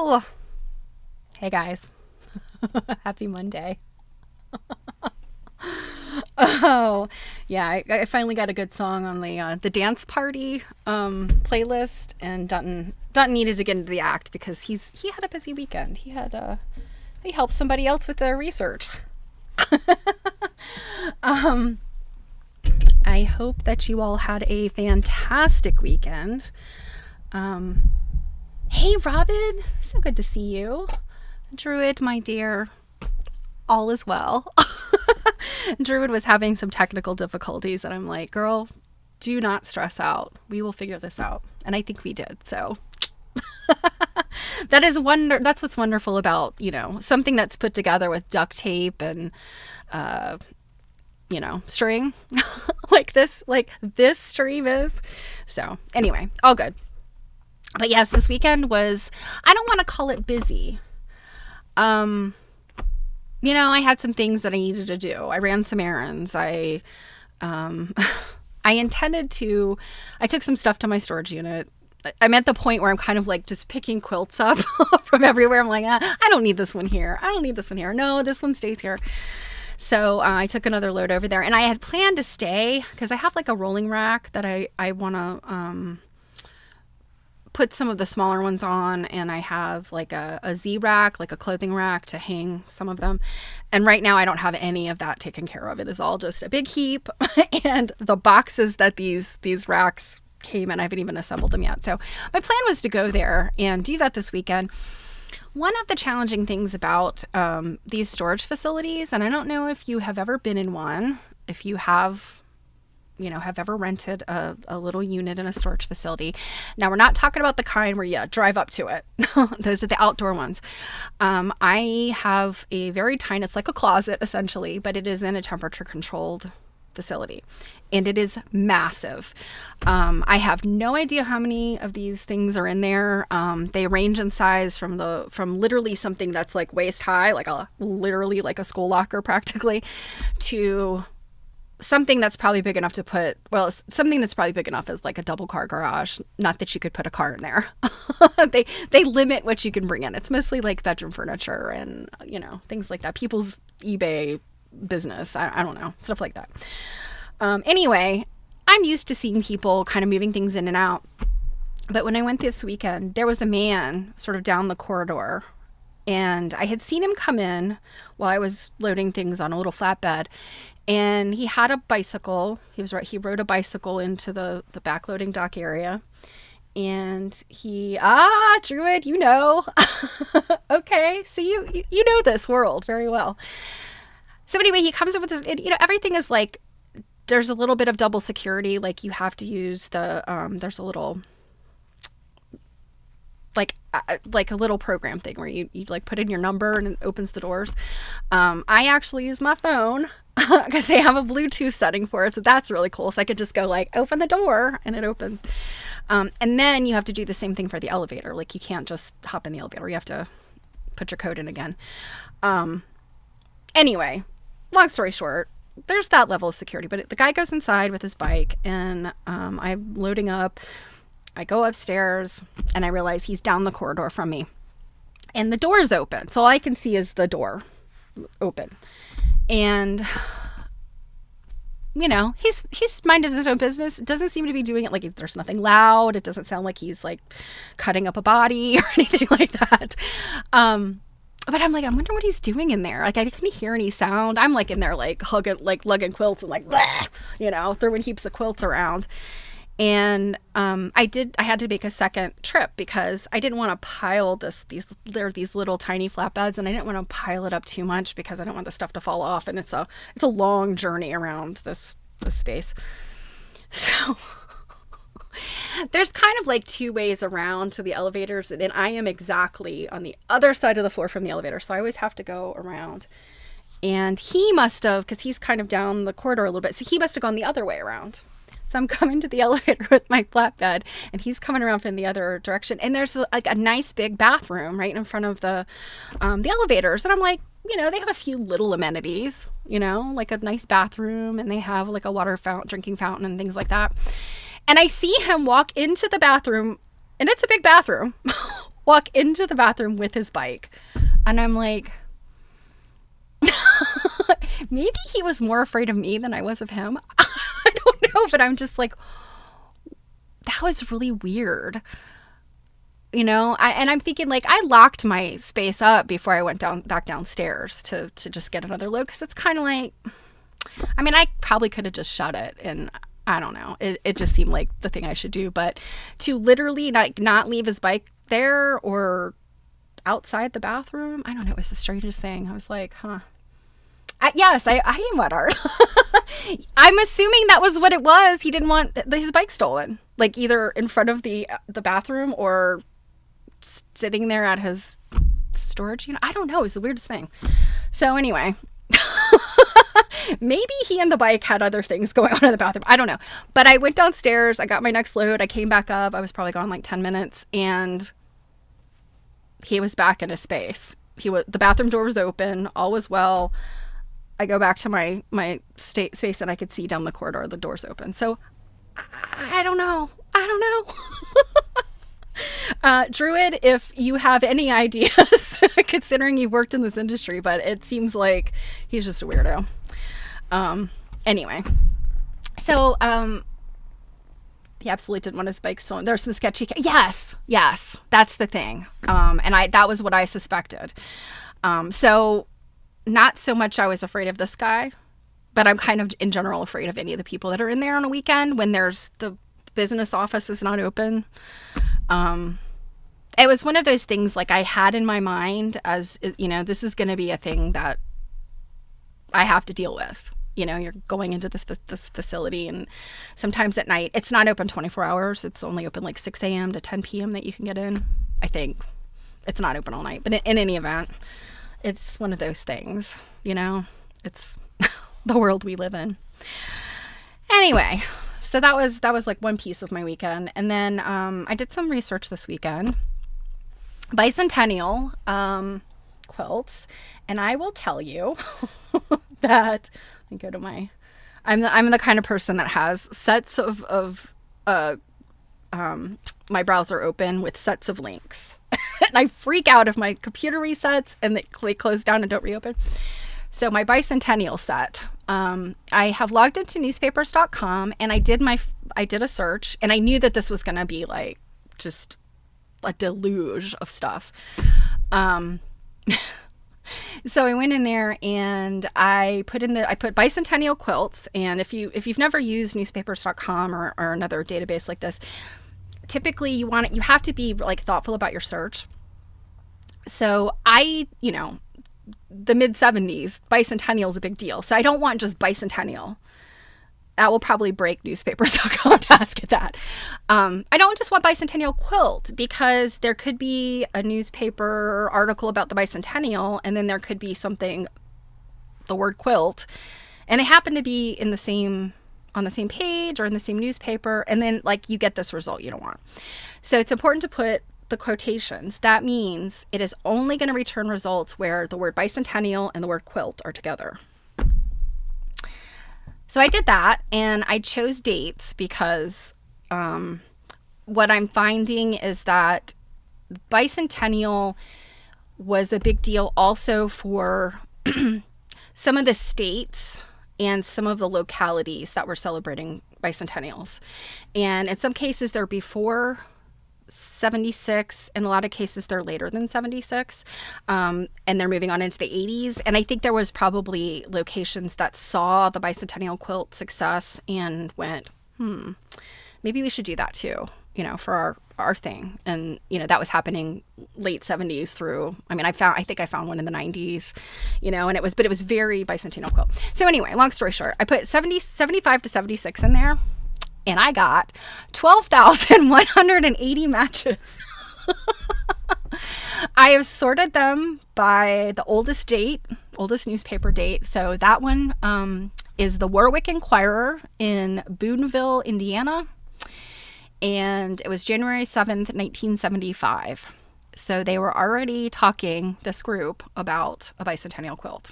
Ooh. Hey guys. Happy Monday. Oh, yeah, I finally got a good song on the dance party playlist, and Dutton needed to get into the act because he had a busy weekend. He helped somebody else with their research. I hope that you all had a fantastic weekend. Hey Robin, so good to see you. Druid, my dear, all is well. Druid was having some technical difficulties, and I'm like, girl, do not stress out. We will figure this out. And I think we did. So that's what's wonderful about, something that's put together with duct tape and, string like this stream is. So anyway, all good. But yes, this weekend was, I don't want to call it busy. I had some things that I needed to do. I ran some errands. I took some stuff to my storage unit. I'm at the point where I'm kind of like just picking quilts up from everywhere. I'm like, I don't need this one here. I don't need this one here. No, this one stays here. So I took another load over there, and I had planned to stay because I have like a rolling rack that I want to put some of the smaller ones on, and I have like a Z rack, like a clothing rack to hang some of them. And right now I don't have any of that taken care of. It is all just a big heap and the boxes that these racks came in, I haven't even assembled them yet. So my plan was to go there and do that this weekend. One of the challenging things about these storage facilities, and I don't know if you have ever been in one, if you have ever rented a little unit in a storage facility. Now, we're not talking about the kind where you drive up to it. Those are the outdoor ones. I have a very tiny, it's like a closet essentially, but it is in a temperature controlled facility, and it is massive. I have no idea how many of these things are in there. They range in size from literally something that's like waist high, literally like a school locker practically, to something that's probably big enough something that's probably big enough as like a double car garage. Not that you could put a car in there. They limit what you can bring in. It's mostly like bedroom furniture and, things like that. People's eBay business. I don't know. Stuff like that. Anyway, I'm used to seeing people kind of moving things in and out. But when I went this weekend, there was a man sort of down the corridor, and I had seen him come in while I was loading things on a little flatbed. And he had a bicycle. He rode a bicycle into the backloading dock area. And Druid, okay, so you know this world very well. So anyway, he comes in with this, everything is like, there's a little bit of double security. Like you have to use there's a little, like a little program thing where you like put in your number and it opens the doors. I actually use my phone because they have a Bluetooth setting for it. So that's really cool. So I could just go like, open the door, and it opens. And then you have to do the same thing for the elevator. Like you can't just hop in the elevator. You have to put your code in again. Anyway, long story short, there's that level of security. But the guy goes inside with his bike, and I'm loading up. I go upstairs, and I realize he's down the corridor from me. And the door is open. So all I can see is the door open. And, he's minded his own business. It doesn't seem to be doing it like there's nothing loud. It doesn't sound like he's like cutting up a body or anything like that. But I'm like, I wonder what he's doing in there. Like, I couldn't hear any sound. I'm like in there, like lugging quilts and like, blah, throwing heaps of quilts around. And I had to make a second trip because I didn't want to pile these little tiny flatbeds, and I didn't want to pile it up too much because I don't want the stuff to fall off. And it's a long journey around this space. So there's kind of like two ways around to the elevators, and I am exactly on the other side of the floor from the elevator. So I always have to go around. And he must have, because he's kind of down the corridor a little bit, so he must have gone the other way around. So I'm coming to the elevator with my flatbed, and he's coming around from the other direction. And there's like a nice big bathroom right in front of the elevators. And I'm like, they have a few little amenities, like a nice bathroom, and they have like a water fountain, drinking fountain, and things like that. And I see him walk into the bathroom, and it's a big bathroom, walk into the bathroom with his bike. And I'm like, maybe he was more afraid of me than I was of him. I don't know, but I'm just like, that was really weird. You know, I'm thinking, like, I locked my space up before I went back downstairs to just get another load, because it's kind of like, I mean, I probably could have just shut it, and I don't know. It just seemed like the thing I should do, but to literally not leave his bike there or outside the bathroom, I don't know. It was the strangest thing. I was like, huh. Yes, I am wet art. I'm assuming that was what it was. He didn't want his bike stolen, like either in front of the bathroom or sitting there at his storage unit. I don't know. It was the weirdest thing. So anyway, maybe he and the bike had other things going on in the bathroom. I don't know. But I went downstairs. I got my next load. I came back up. I was probably gone like 10 minutes, and he was back in his space. The bathroom door was open. All was well. I go back to my space, and I could see down the corridor the door's open. So I don't know. Druid, if you have any ideas, considering you worked in this industry, but it seems like he's just a weirdo. Anyway, so he absolutely didn't want his bike stolen. There's some sketchy. Yes, that's the thing. And that was what I suspected. So not so much I was afraid of this guy, but I'm kind of in general afraid of any of the people that are in there on a weekend when the business office is not open. It was one of those things, like, I had in my mind as, you know, this is going to be a thing that I have to deal with. You know, you're going into this facility, and sometimes at night, it's not open 24 hours. It's only open like 6 a.m. to 10 p.m. that you can get in. I think it's not open all night, but in any event, it's one of those things, you know, it's the world we live in. Anyway, so that was like one piece of my weekend. And then I did some research this weekend. Bicentennial quilts. And I will tell you that, let me go to I'm the kind of person that has sets of my browser open with sets of links. And I freak out if my computer resets and they close down and don't reopen. So my Bicentennial set, I have logged into newspapers.com, and I did a search, and I knew that this was going to be like just a deluge of stuff. So I went in there and I put Bicentennial quilts. And if you've never used newspapers.com or another database like this, typically you have to be like thoughtful about your search. So the mid 70s, Bicentennial is a big deal. So I don't want just Bicentennial. That will probably break newspapers.com to ask it that. I don't just want Bicentennial quilt, because there could be a newspaper article about the Bicentennial, and then there could be something, the word quilt, and they happen to be on the same page or in the same newspaper, and then like you get this result you don't want. So it's important to put the quotations. That means it is only going to return results where the word Bicentennial and the word quilt are together. So I did that, and I chose dates because what I'm finding is that Bicentennial was a big deal also for some of the states and some of the localities that were celebrating Bicentennials. And in some cases, they're before 76. In a lot of cases, they're later than 76. And they're moving on into the 80s. And I think there was probably locations that saw the Bicentennial quilt success and went, maybe we should do that too, for our thing. And, that was happening late 70s through, I think I found one in the 90s, and it was very Bicentennial quilt. So anyway, long story short, I put 75 to 76 in there, and I got 12,180 matches. I have sorted them by the oldest newspaper date. So that one is the Warwick Enquirer in Boonville, Indiana. And it was January 7th, 1975. So they were already talking, this group, about a Bicentennial quilt.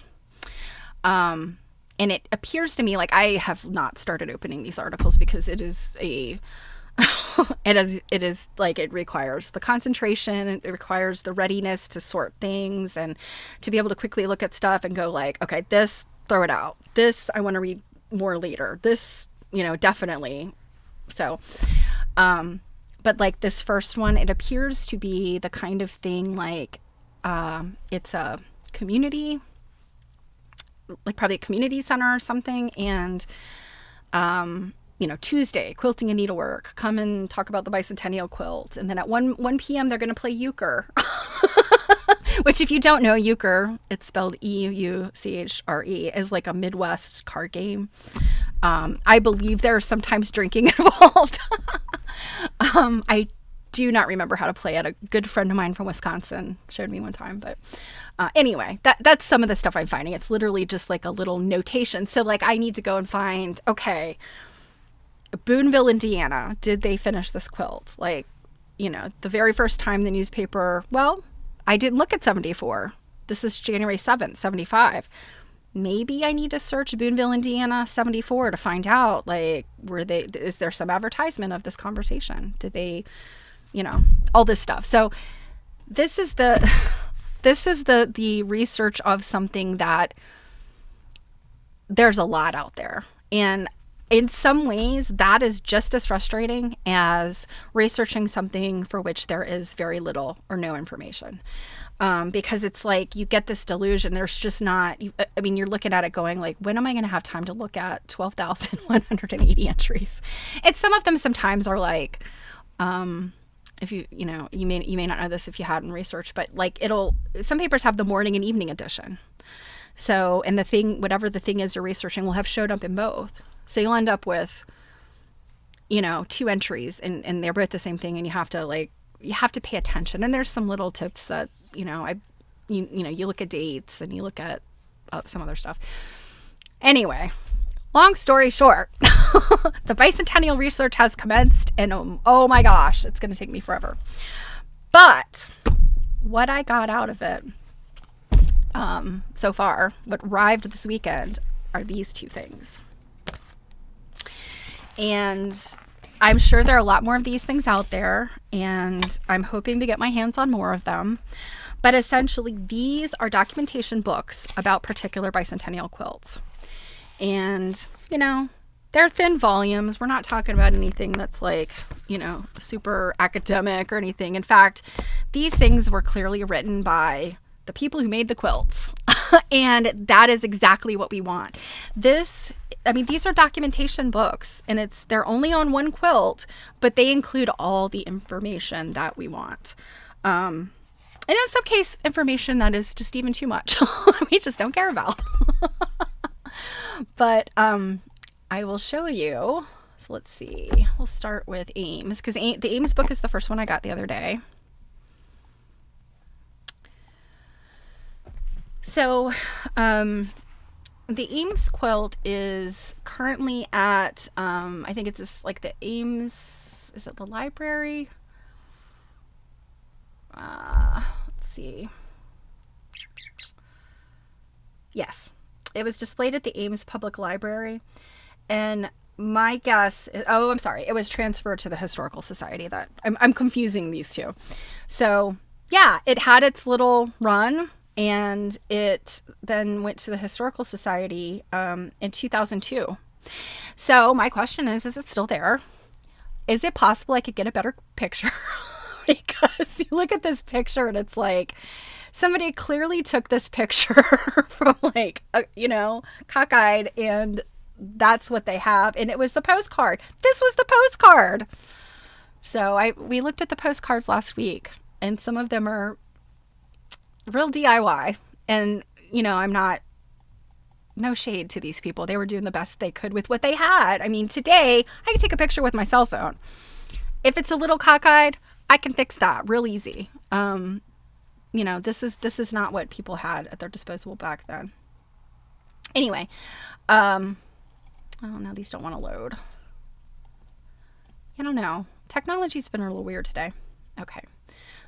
And it appears to me like I have not started opening these articles because it is It is like, it requires the concentration, it requires the readiness to sort things and to be able to quickly look at stuff and go like, okay, this, throw it out. This, I want to read more later. This, definitely. So, but like this first one, it appears to be the kind of thing like, it's a community, like probably a community center or something. And, Tuesday, quilting and needlework, come and talk about the Bicentennial quilt. And then at 1 p.m. they're going to play euchre, which if you don't know, euchre, it's spelled E-U-C-H-R-E, is like a Midwest card game. I believe there's sometimes drinking involved. I do not remember how to play it. A good friend of mine from Wisconsin showed me one time, but anyway, that's some of the stuff I'm finding. It's literally just like a little notation. So like I need to go and find, okay, Boonville, Indiana, did they finish this quilt? Like, the very first time the newspaper, well, I didn't look at 74. This is January 7th, 75. Maybe I need to search Boonville, Indiana, 74 to find out, like, is there some advertisement of this conversation? Did they, all this stuff. So this is the research of something that there's a lot out there. And in some ways, that is just as frustrating as researching something for which there is very little or no information. Because it's like you get this delusion. There's just not, you're looking at it going like, when am I going to have time to look at 12,180 entries? And some of them sometimes are like, if you may not know this if you hadn't researched, but like some papers have the morning and evening edition. So, and whatever the thing is you're researching will have showed up in both. So you'll end up with, 2 entries and they're both the same thing. And you have to pay attention. And there's some little tips that, you look at dates and you look at some other stuff. Anyway, long story short, the Bicentennial research has commenced and oh my gosh, it's going to take me forever. But what I got out of it so far, what arrived this weekend, are these 2 things. And I'm sure there are a lot more of these things out there, and I'm hoping to get my hands on more of them. But essentially, these are documentation books about particular Bicentennial quilts. And, they're thin volumes. We're not talking about anything that's like, super academic or anything. In fact, these things were clearly written by the people who made the quilts. And that is exactly what we want. These are documentation books, and they're only on one quilt, but they include all the information that we want. And in some case, information that is just even too much. We just don't care about. But I will show you. So let's see. We'll start with Ames, because the Ames book is the first one I got the other day. So, the Ames quilt is currently at, I think it's the Ames, is it the library? Let's see. Yes, it was displayed at the Ames Public Library. And my guess is, I'm sorry, it was transferred to the Historical Society. That I'm confusing these two. So, yeah, it had its little run. And it then went to the Historical Society in 2002. So my question is it still there? Is it possible I could get a better picture? Because you look at this picture and it's like somebody clearly took this picture from cockeyed, and that's what they have. And it was the postcard. This was the postcard. So we looked at the postcards last week, and some of them are real DIY. And, I'm not, no shade to these people. They were doing the best they could with what they had. Today I can take a picture with my cell phone. If it's a little cockeyed, I can fix that real easy. This is not what people had at their disposal back then. Anyway, oh, no, these don't want to load. I don't know. Technology's been a little weird today. Okay.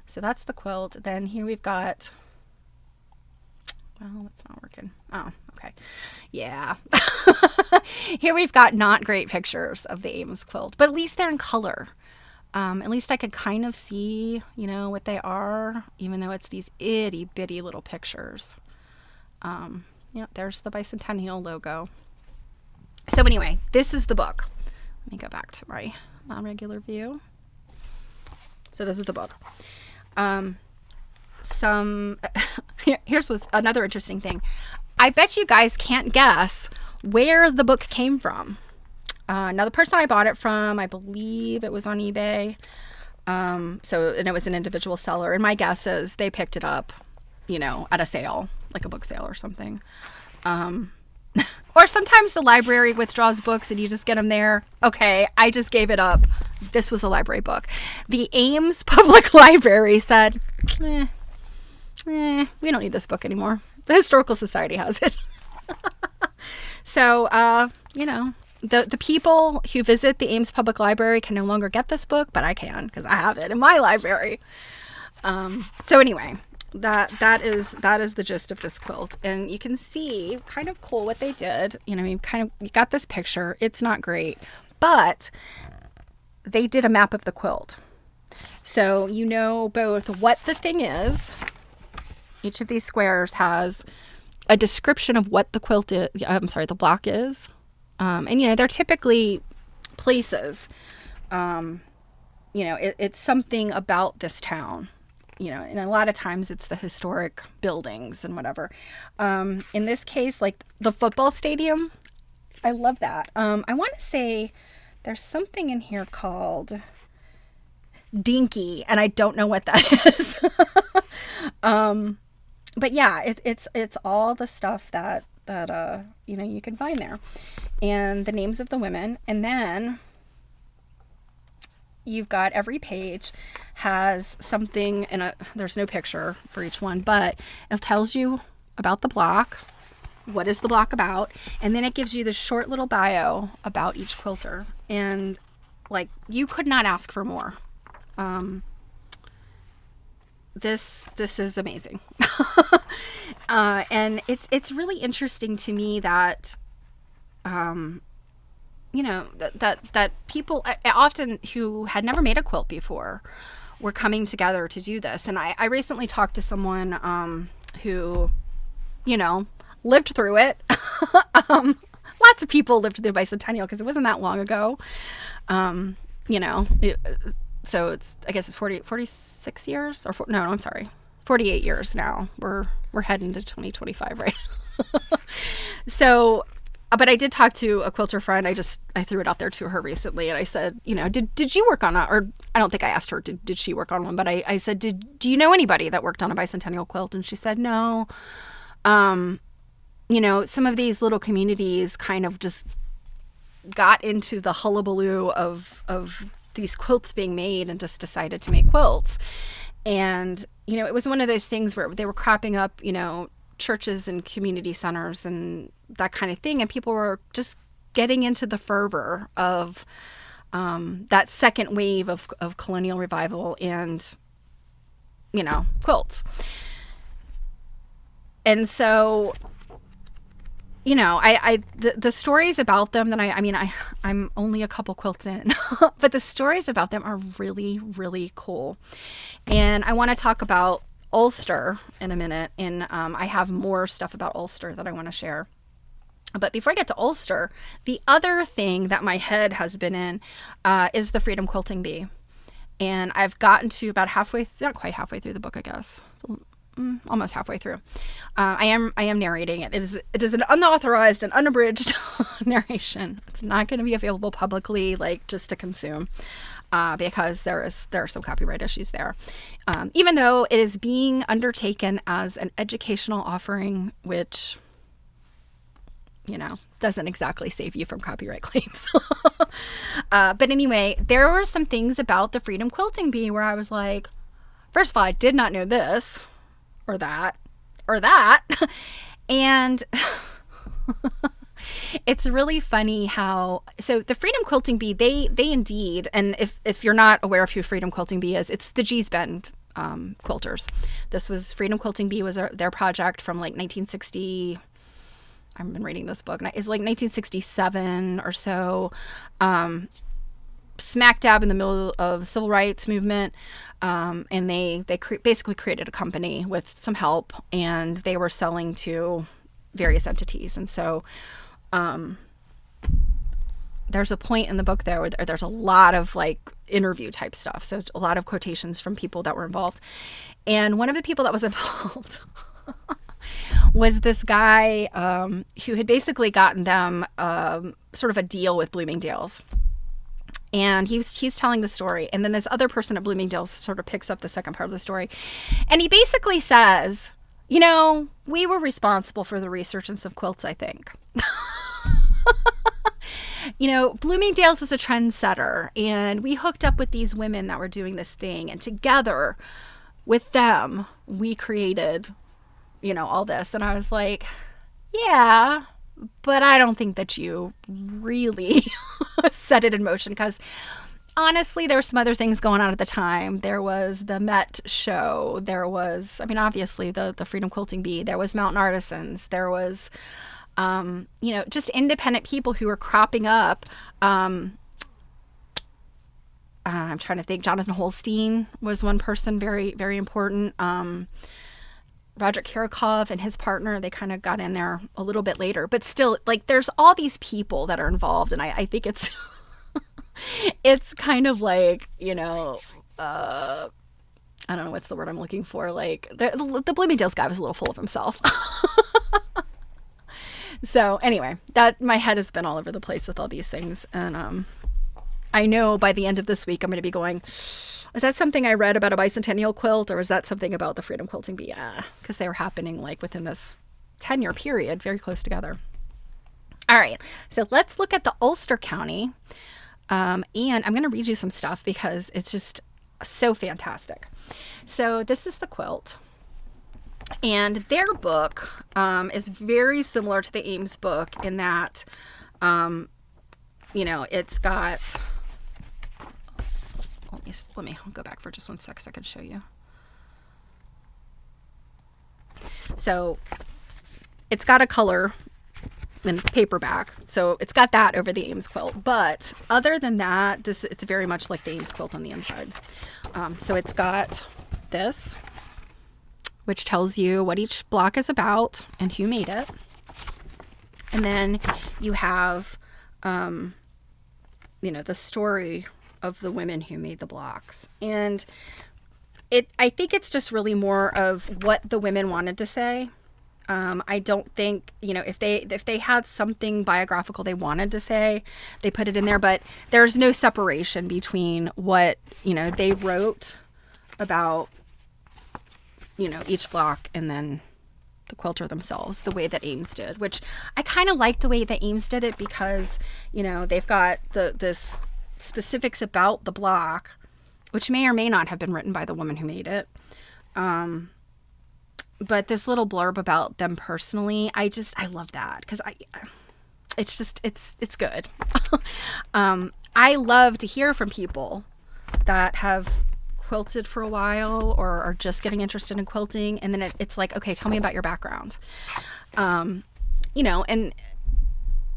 So that's the quilt. Then here we've got, well, it's not working. Oh, okay. Yeah. Here we've got not great pictures of the Ames quilt, but at least they're in color. At least I could kind of see, what they are, even though it's these itty bitty little pictures. There's the Bicentennial logo. So anyway, this is the book. Let me go back to my regular view. So this is the book. Here's what's another interesting thing. I bet you guys can't guess where the book came from. Now the person I bought it from, I believe it was on eBay. And it was an individual seller. And my guess is they picked it up, at a sale, like a book sale or something. Or sometimes the library withdraws books and you just get them there. Okay, I just gave it up. This was a library book. The Ames Public Library said, we don't need this book anymore. The Historical Society has it. So, the people who visit the Ames Public Library can no longer get this book, but I can because I have it in my library. So anyway, that is the gist of this quilt, and you can see kind of cool what they did. You got this picture. It's not great, but they did a map of the quilt, so both what the thing is. Each of these squares has a description of what the quilt is. The block is. And they're typically places. It's something about this town. And a lot of times it's the historic buildings and whatever. In this case, like the football stadium, I love that. I want to say there's something in here called Dinky, and I don't know what that is. But yeah, it's all the stuff that you can find there, and the names of the women, and then you've got every page has something there's no picture for each one, but it tells you about the block, what is the block about, and then it gives you this short little bio about each quilter, and like you could not ask for more. This is amazing. And it's really interesting to me that, that people often who had never made a quilt before were coming together to do this. And I recently talked to someone, who, lived through it. Lots of people lived through the Bicentennial because it wasn't that long ago. So I guess it's 46 years or no, I'm sorry, 48 years now. We're heading to 2025, right? So, but I did talk to a quilter friend. I threw it out there to her recently, and I said, did you work on that? Or I don't think I asked her, did she work on one? But I said, do you know anybody that worked on a Bicentennial quilt? And she said, no. Some of these little communities kind of just got into the hullabaloo of these quilts being made and just decided to make quilts. And, it was one of those things where they were cropping up, churches and community centers and that kind of thing. And people were just getting into the fervor of that second wave of colonial revival and, quilts. And so, the stories about them that I'm only a couple quilts in, but the stories about them are really, really cool. And I want to talk about Ulster in a minute. And I have more stuff about Ulster that I want to share. But before I get to Ulster, the other thing that my head has been in is the Freedom Quilting Bee. And I've gotten to about not quite halfway through the book, I guess. Almost halfway through. I am narrating it. It is an unauthorized and unabridged narration. It's not going to be available publicly, like just to consume, because there are some copyright issues there. Even though it is being undertaken as an educational offering, which doesn't exactly save you from copyright claims. But anyway, there were some things about the Freedom Quilting Bee where I was like, first of all, I did not know this. Or that. And it's really funny how, so the Freedom Quilting Bee, they indeed, and if you're not aware of who Freedom Quilting Bee is, it's the G's Bend quilters. This was Freedom Quilting Bee was their project from like 1960, I've been reading this book, and it's like 1967 or so, smack dab in the middle of the civil rights movement. And they basically created a company with some help, and they were selling to various entities. And so there's a point in the book there where there's a lot of like interview type stuff. So a lot of quotations from people that were involved. And one of the people that was involved was this guy who had basically gotten them sort of a deal with Bloomingdale's. And he's telling the story. And then this other person at Bloomingdale's sort of picks up the second part of the story. And he basically says, you know, we were responsible for the resurgence of quilts, I think. You know, Bloomingdale's was a trendsetter, and we hooked up with these women that were doing this thing. And together with them, we created, you know, all this. And I was like, yeah, but I don't think that you really set it in motion, because honestly, there were some other things going on at the time. There was the Met show. There was, I mean, obviously the Freedom Quilting Bee. There was Mountain Artisans. There was, you know, just independent people who were cropping up. I'm trying to think. Jonathan Holstein was one person, very, very important. Roger Kirikov and his partner, they kind of got in there a little bit later. But still, like, there's all these people that are involved. And I think it's it's kind of like, you know, I don't know what's the word I'm looking for. Like, the Bloomingdale's guy was a little full of himself. So anyway, that my head has been all over the place with all these things. And I know by the end of this week, I'm going to be going, is that something I read about a bicentennial quilt, or is that something about the Freedom Quilting Bee? Yeah, because they were happening like within this 10-year period, very close together. All right, so let's look at the Ulster County. And I'm going to read you some stuff because it's just so fantastic. So this is the quilt. And their book is very similar to the Ames book in that, you know, it's got... Let me go back for just 1 sec so I can show you. So it's got a color and it's paperback. So it's got that over the Ames quilt. But other than that, it's very much like the Ames quilt on the inside. So it's got this, which tells you what each block is about and who made it. And then you have, you know, the story of the women who made the blocks. And I think it's just really more of what the women wanted to say. I don't think, you know, if they had something biographical they wanted to say, they put it in there, but there's no separation between what, you know, they wrote about, you know, each block and then the quilter themselves, the way that Ames did, which I kind of like the way that Ames did it because, you know, they've got this specifics about the block, which may or may not have been written by the woman who made it. But this little blurb about them personally, I love that because it's good. I love to hear from people that have quilted for a while or are just getting interested in quilting. And then it's like, okay, tell me about your background. You know, and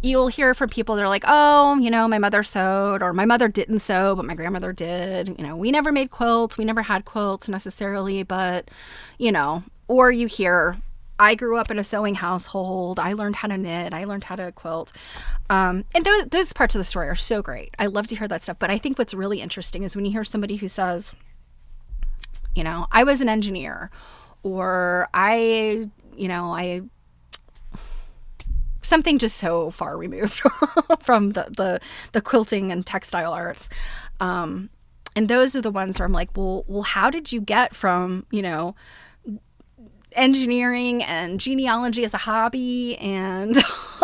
you'll hear from people that are like, oh, you know, my mother sewed, or my mother didn't sew, but my grandmother did. You know, we never made quilts. We never had quilts necessarily, but, you know, or you hear, I grew up in a sewing household. I learned how to knit. I learned how to quilt. And those parts of the story are so great. I love to hear that stuff. But I think what's really interesting is when you hear somebody who says, you know, I was an engineer, or something just so far removed from the quilting and textile arts. And those are the ones where I'm like, well, how did you get from, you know, engineering and genealogy as a hobby and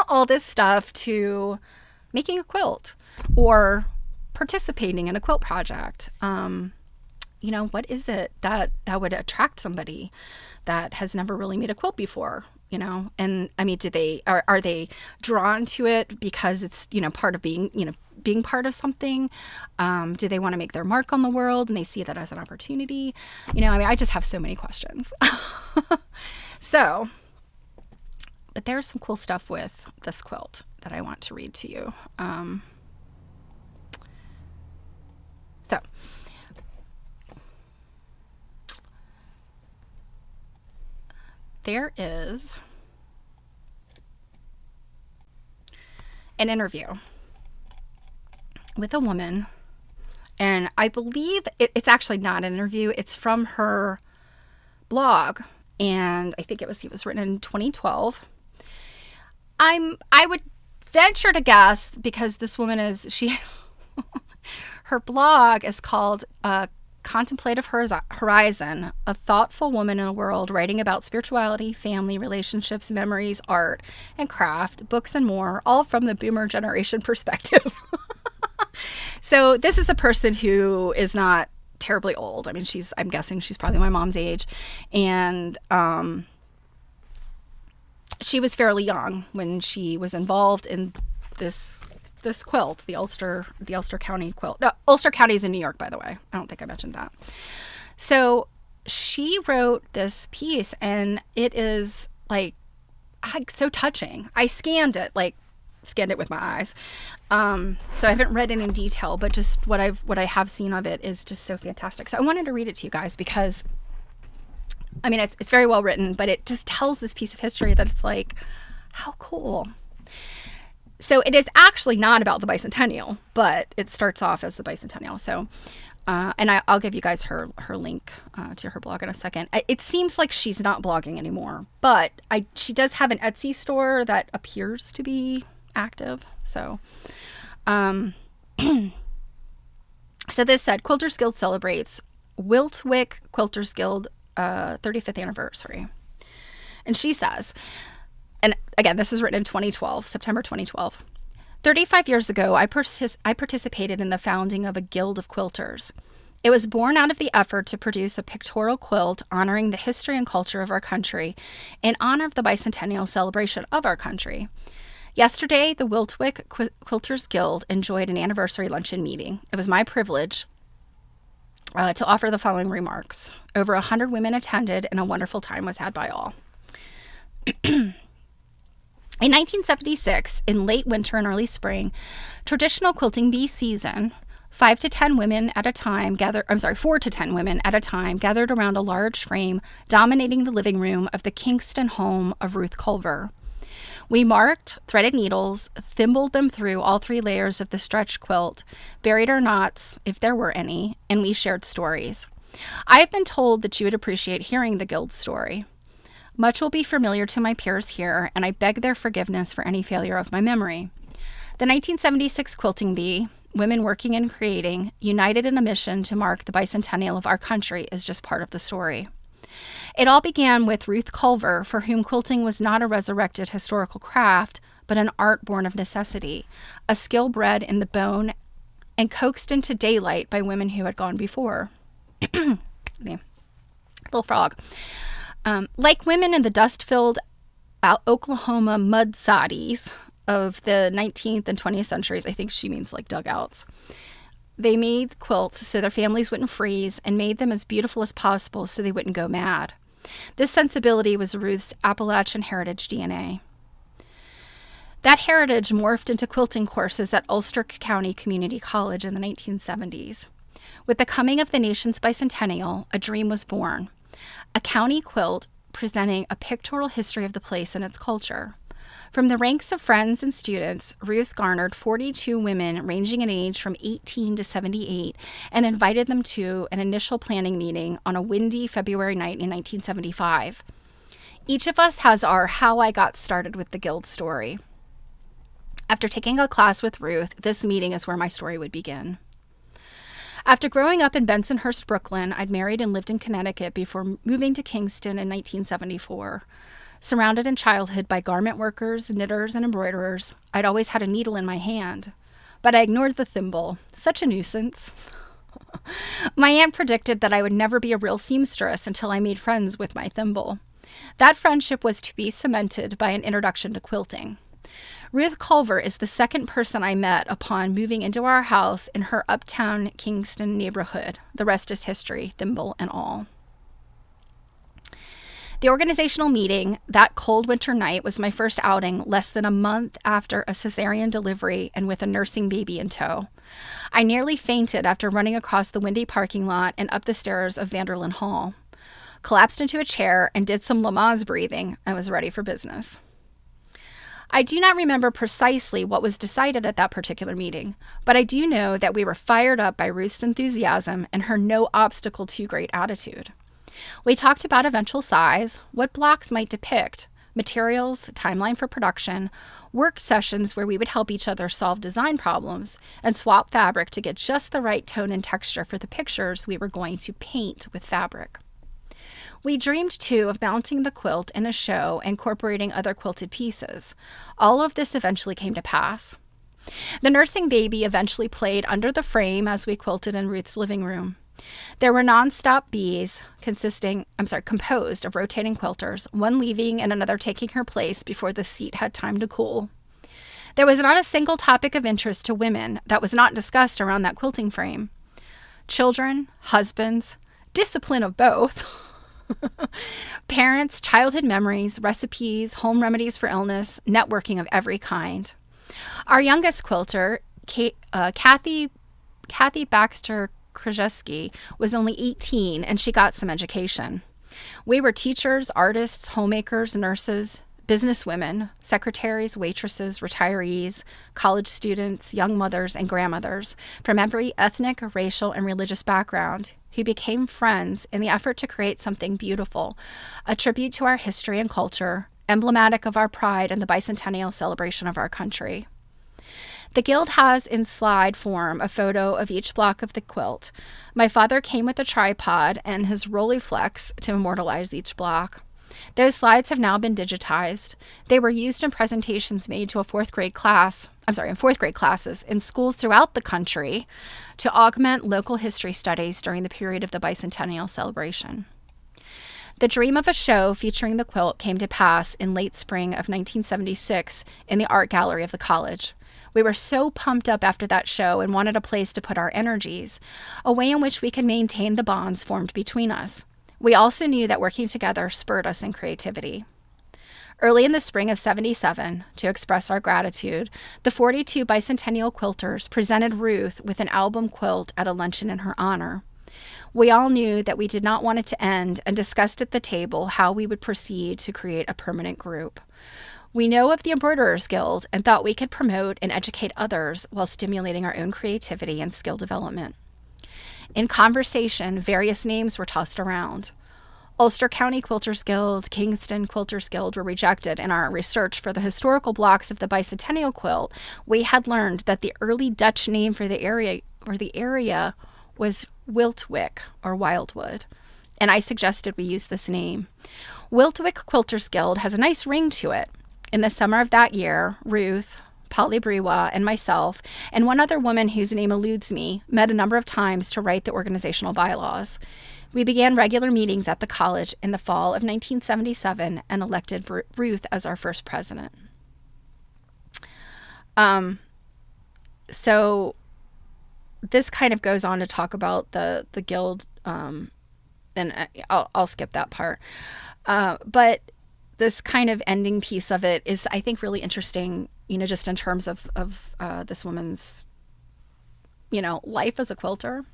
all this stuff to making a quilt or participating in a quilt project? You know, what is it that would attract somebody that has never really made a quilt before? You know, and I mean, are they drawn to it because it's, you know, part of being part of something? Do they want to make their mark on the world and they see that as an opportunity? You know, I mean, I just have so many questions. So But there's some cool stuff with this quilt that I want to read to you. So there is an interview with a woman, and I believe it's actually not an interview. It's from her blog, and I think it was written in 2012. I would venture to guess, because this woman her blog is called Contemplative Horizon, a thoughtful woman in a world writing about spirituality, family, relationships, memories, art, and craft, books, and more, all from the boomer generation perspective. So this is a person who is not terribly old. I mean, I'm guessing she's probably my mom's age. And she was fairly young when she was involved in this quilt, the Ulster County quilt. No, Ulster County is in New York, by the way. I don't think I mentioned that. So she wrote this piece, and it is like so touching. I scanned it with my eyes. So I haven't read it in detail, but just what I have seen of it is just so fantastic. So I wanted to read it to you guys because, I mean, it's very well written, but it just tells this piece of history that it's like, how cool. So it is actually not about the Bicentennial, but it starts off as the Bicentennial. So, and I'll give you guys her link to her blog in a second. It seems like she's not blogging anymore, but she does have an Etsy store that appears to be active. So, so this said, Quilters Guild celebrates Wiltwick Quilters Guild 35th anniversary. And she says, and again, this was written in 2012, September 2012. 35 years ago, I participated in the founding of a guild of quilters. It was born out of the effort to produce a pictorial quilt honoring the history and culture of our country in honor of the bicentennial celebration of our country. Yesterday, the Wiltwick Quilters Guild enjoyed an anniversary luncheon meeting. It was my privilege to offer the following remarks. Over 100 women attended, and a wonderful time was had by all. In 1976, in late winter and early spring, traditional quilting bee season, 4 to 10 women at a time gathered around a large frame dominating the living room of the Kingston home of Ruth Culver. We marked, threaded needles, thimbled them through all 3 layers of the stretch quilt, buried our knots, if there were any, and we shared stories. I have been told that you would appreciate hearing the guild story. Much will be familiar to my peers here, and I beg their forgiveness for any failure of my memory. The 1976 quilting bee, women working and creating, united in a mission to mark the bicentennial of our country, is just part of the story. It all began with Ruth Culver, for whom quilting was not a resurrected historical craft, but an art born of necessity, a skill bred in the bone and coaxed into daylight by women who had gone before. Little frog. Like women in the dust-filled Oklahoma mud soddies of the 19th and 20th centuries, I think she means like dugouts, they made quilts so their families wouldn't freeze and made them as beautiful as possible so they wouldn't go mad. This sensibility was Ruth's Appalachian heritage DNA. That heritage morphed into quilting courses at Ulster County Community College in the 1970s. With the coming of the nation's bicentennial, a dream was born. A county quilt presenting a pictorial history of the place and its culture. From the ranks of friends and students, Ruth garnered 42 women ranging in age from 18 to 78 and invited them to an initial planning meeting on a windy February night in 1975. Each of us has our how I got started with the guild story. After taking a class with Ruth, this meeting is where my story would begin. After growing up in Bensonhurst, Brooklyn, I'd married and lived in Connecticut before moving to Kingston in 1974. Surrounded in childhood by garment workers, knitters, and embroiderers, I'd always had a needle in my hand. But I ignored the thimble. Such a nuisance. My aunt predicted that I would never be a real seamstress until I made friends with my thimble. That friendship was to be cemented by an introduction to quilting. Ruth Culver is the second person I met upon moving into our house in her uptown Kingston neighborhood. The rest is history, thimble and all. The organizational meeting that cold winter night was my first outing less than a month after a cesarean delivery and with a nursing baby in tow. I nearly fainted after running across the windy parking lot and up the stairs of Vanderlyn Hall. Collapsed into a chair and did some Lamaze breathing and was ready for business. I do not remember precisely what was decided at that particular meeting, but I do know that we were fired up by Ruth's enthusiasm and her no obstacle too great attitude. We talked about eventual size, what blocks might depict, materials, timeline for production, work sessions where we would help each other solve design problems, and swap fabric to get just the right tone and texture for the pictures we were going to paint with fabric. We dreamed, too, of mounting the quilt in a show, incorporating other quilted pieces. All of this eventually came to pass. The nursing baby eventually played under the frame as we quilted in Ruth's living room. There were non-stop bees composed of rotating quilters, one leaving and another taking her place before the seat had time to cool. There was not a single topic of interest to women that was not discussed around that quilting frame. Children, husbands, discipline of both, parents, childhood memories, recipes, home remedies for illness, networking of every kind. Our youngest quilter, Kathy Baxter Krajewski, was only 18 and she got some education. We were teachers, artists, homemakers, nurses, businesswomen, secretaries, waitresses, retirees, college students, young mothers, and grandmothers from every ethnic, racial, and religious background who became friends in the effort to create something beautiful, a tribute to our history and culture, emblematic of our pride in the bicentennial celebration of our country. The Guild has in slide form a photo of each block of the quilt. My father came with a tripod and his Rolleiflex to immortalize each block. Those slides have now been digitized. They were used in presentations made to in fourth grade classes in schools throughout the country to augment local history studies during the period of the bicentennial celebration. The dream of a show featuring the quilt came to pass in late spring of 1976 in the art gallery of the college. We were so pumped up after that show and wanted a place to put our energies, a way in which we could maintain the bonds formed between us. We also knew that working together spurred us in creativity. Early in the spring of 77, to express our gratitude, the 42 Bicentennial quilters presented Ruth with an album quilt at a luncheon in her honor. We all knew that we did not want it to end and discussed at the table how we would proceed to create a permanent group. We know of the Embroiderers Guild and thought we could promote and educate others while stimulating our own creativity and skill development. In conversation, various names were tossed around. Ulster County Quilters Guild, Kingston Quilters Guild were rejected. In our research for the historical blocks of the bicentennial quilt, we had learned that the early Dutch name for the area was Wiltwyck or Wildwood, and I suggested we use this name. Wiltwyck Quilters Guild has a nice ring to it. In the summer of that year, Ruth, Polly Brewa, and myself, and one other woman whose name eludes me, met a number of times to write the organizational bylaws. We began regular meetings at the college in the fall of 1977 and elected Ruth as our first president. So this kind of goes on to talk about the guild, and I'll skip that part. But this kind of ending piece of it is, I think, really interesting, just in terms of this woman's, life as a quilter.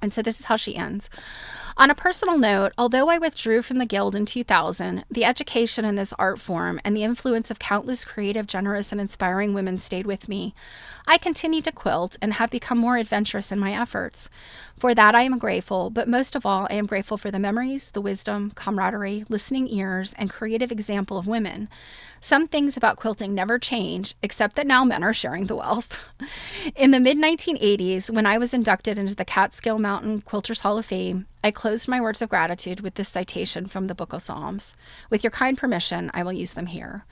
And so this is how she ends. On a personal note, although I withdrew from the Guild in 2000, the education in this art form and the influence of countless creative, generous, and inspiring women stayed with me. I continue to quilt and have become more adventurous in my efforts. For that I am grateful, but most of all, I am grateful for the memories, the wisdom, camaraderie, listening ears, and creative example of women. Some things about quilting never change, except that now men are sharing the wealth. In the mid-1980s, when I was inducted into the Catskill Mountain Quilters Hall of Fame, I closed my words of gratitude with this citation from the Book of Psalms. With your kind permission, I will use them here.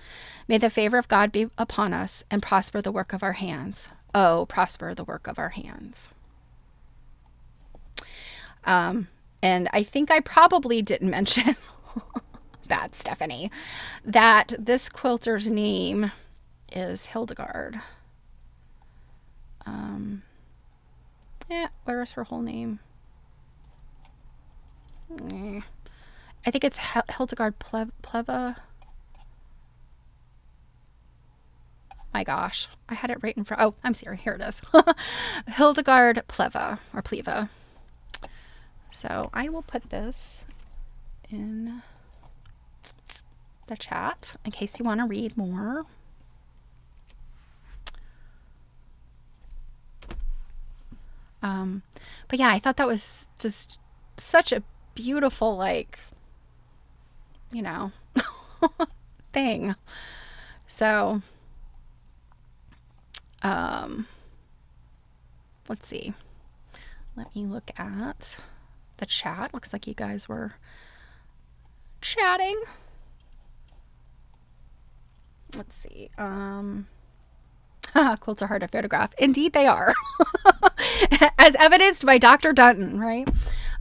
May the favor of God be upon us and prosper the work of our hands. Oh, prosper the work of our hands. And I think I probably didn't mention that, Stephanie, that this quilter's name is Hildegard. Where is her whole name? I think it's Hildegard Pleva. My gosh, I had it right in front. Oh, I'm sorry. Here it is. Hildegard Pleva or Pleva. So I will put this in the chat in case you want to read more. But yeah, I thought that was just such a beautiful, like, you know, thing. So, let's see. Let me look at the chat. Looks like you guys were chatting. Let's see. Quilts are hard to photograph. Indeed they are. As evidenced by Dr. Dunton, right?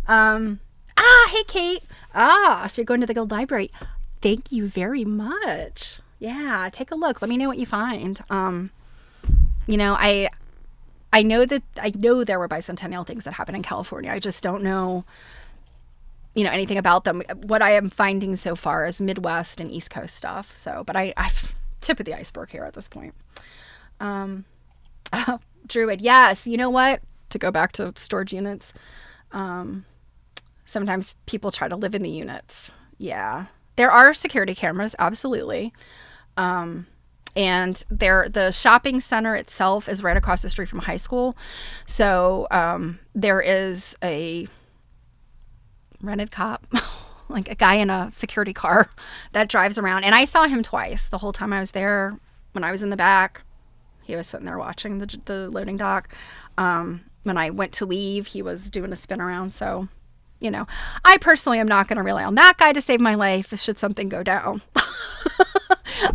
Hey Kate. So you're going to the Guild Library. Thank you very much. Yeah, take a look. Let me know what you find. You know, I know there were bicentennial things that happen in California. I just don't know, you know, anything about them. What I am finding so far is Midwest and East Coast stuff. So, but I've tip of the iceberg here at this point. Druid, yes. You know what? To go back to storage units, sometimes people try to live in the units. Yeah, there are security cameras, absolutely. And the shopping center itself is right across the street from high school. So there is a rented cop, like a guy in a security car that drives around. And I saw him twice the whole time I was there. When I was in the back, he was sitting there watching the loading dock. When I went to leave, he was doing a spin around. So, you know, I personally am not going to rely on that guy to save my life should something go down.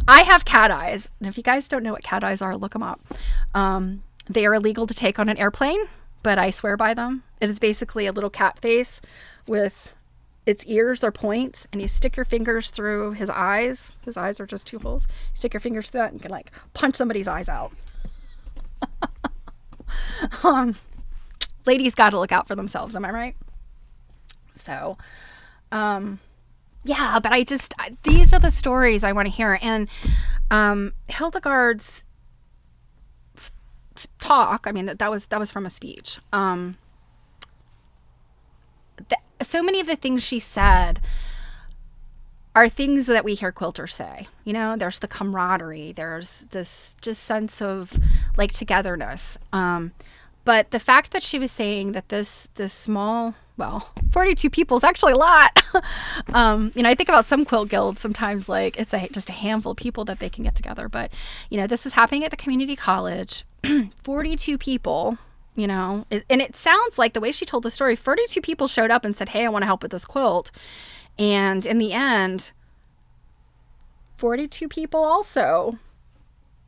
I have cat eyes. And if you guys don't know what cat eyes are, look them up. They are illegal to take on an airplane, but I swear by them. It is basically a little cat face with its ears are points, and you stick your fingers through his eyes. His eyes are just two holes. You stick your fingers through that, and you can like punch somebody's eyes out. Ladies got to look out for themselves. Am I right? So, yeah, but these are the stories I want to hear. And Hildegard's talk, I mean, that was from a speech. So many of the things she said are things that we hear quilters say. You know, there's the camaraderie. There's this just sense of like togetherness. But the fact that she was saying that this small, 42 people is actually a lot. You know, I think about some quilt guilds sometimes like it's just a handful of people that they can get together. But, you know, this was happening at the community college. 42 people. You know, and it sounds like the way she told the story, 42 people showed up and said, hey, I want to help with this quilt. And in the end, 42 people also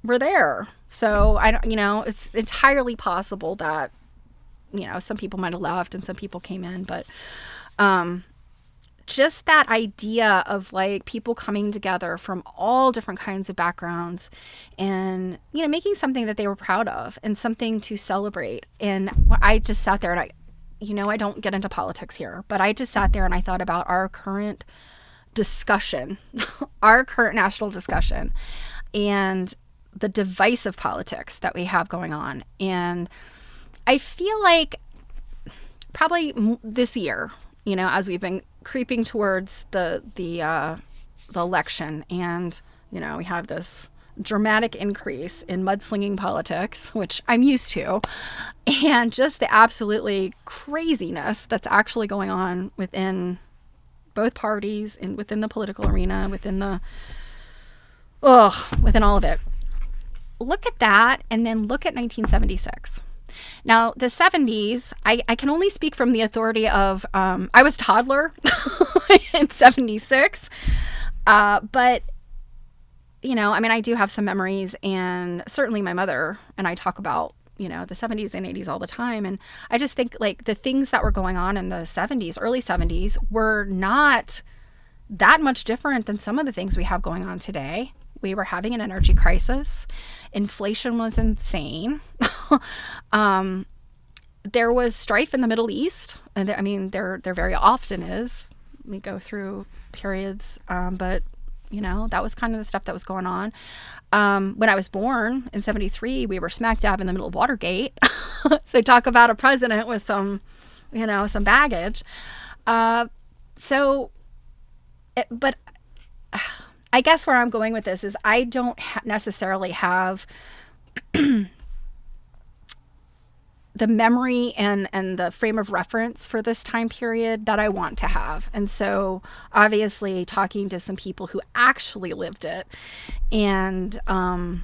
were there. So it's entirely possible that, you know, some people might have left and some people came in, but, just that idea of like people coming together from all different kinds of backgrounds and, you know, making something that they were proud of and something to celebrate. And I just sat there and I don't get into politics here, but I just sat there and I thought about our current discussion, our current national discussion and the divisive politics that we have going on. And I feel like probably this year, you know, as we've been creeping towards the election, and you know, we have this dramatic increase in mudslinging politics, which I'm used to, and just the absolutely craziness that's actually going on within both parties and within the political arena, within all of it. Look at that, and then look at 1976. Now, the 70s, I can only speak from the authority of, I was a toddler in 76, but, you know, I mean, I do have some memories, and certainly my mother and I talk about, you know, the 70s and 80s all the time, and I just think, like, the things that were going on in the 70s, early 70s, were not that much different than some of the things we have going on today. We were having an energy crisis. Inflation was insane. There was strife in the Middle East. And there very often is. We go through periods, but that was kind of the stuff that was going on. When I was born in 73, we were smack dab in the middle of Watergate. So talk about a president with some baggage. But I guess where I'm going with this is I don't necessarily have the memory and the frame of reference for this time period that I want to have. And so obviously talking to some people who actually lived it and, and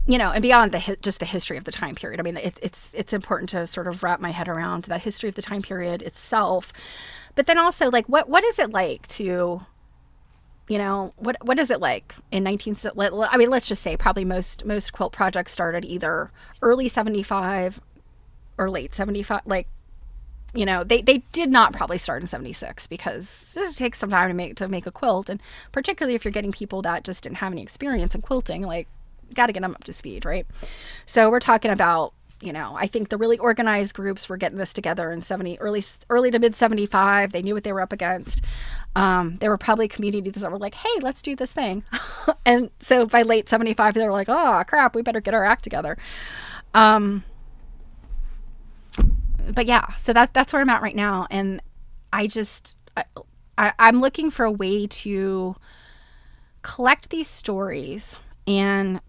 beyond just the history of the time period. I mean, it's important to sort of wrap my head around that history of the time period itself, but then also like, what is it like to, what is it like in let's just say probably most quilt projects started either early 75 or late 75, they did not probably start in 76 because it just takes some time to make a quilt. And particularly if you're getting people that just didn't have any experience in quilting, like, got to get them up to speed, right? So we're talking about, I think the really organized groups were getting this together in early to mid 75. They knew what they were up against. There were probably communities that were like, hey, let's do this thing. And so by late 75, they were like, oh crap, we better get our act together. But yeah, so that's where I'm at right now. And I'm looking for a way to collect these stories and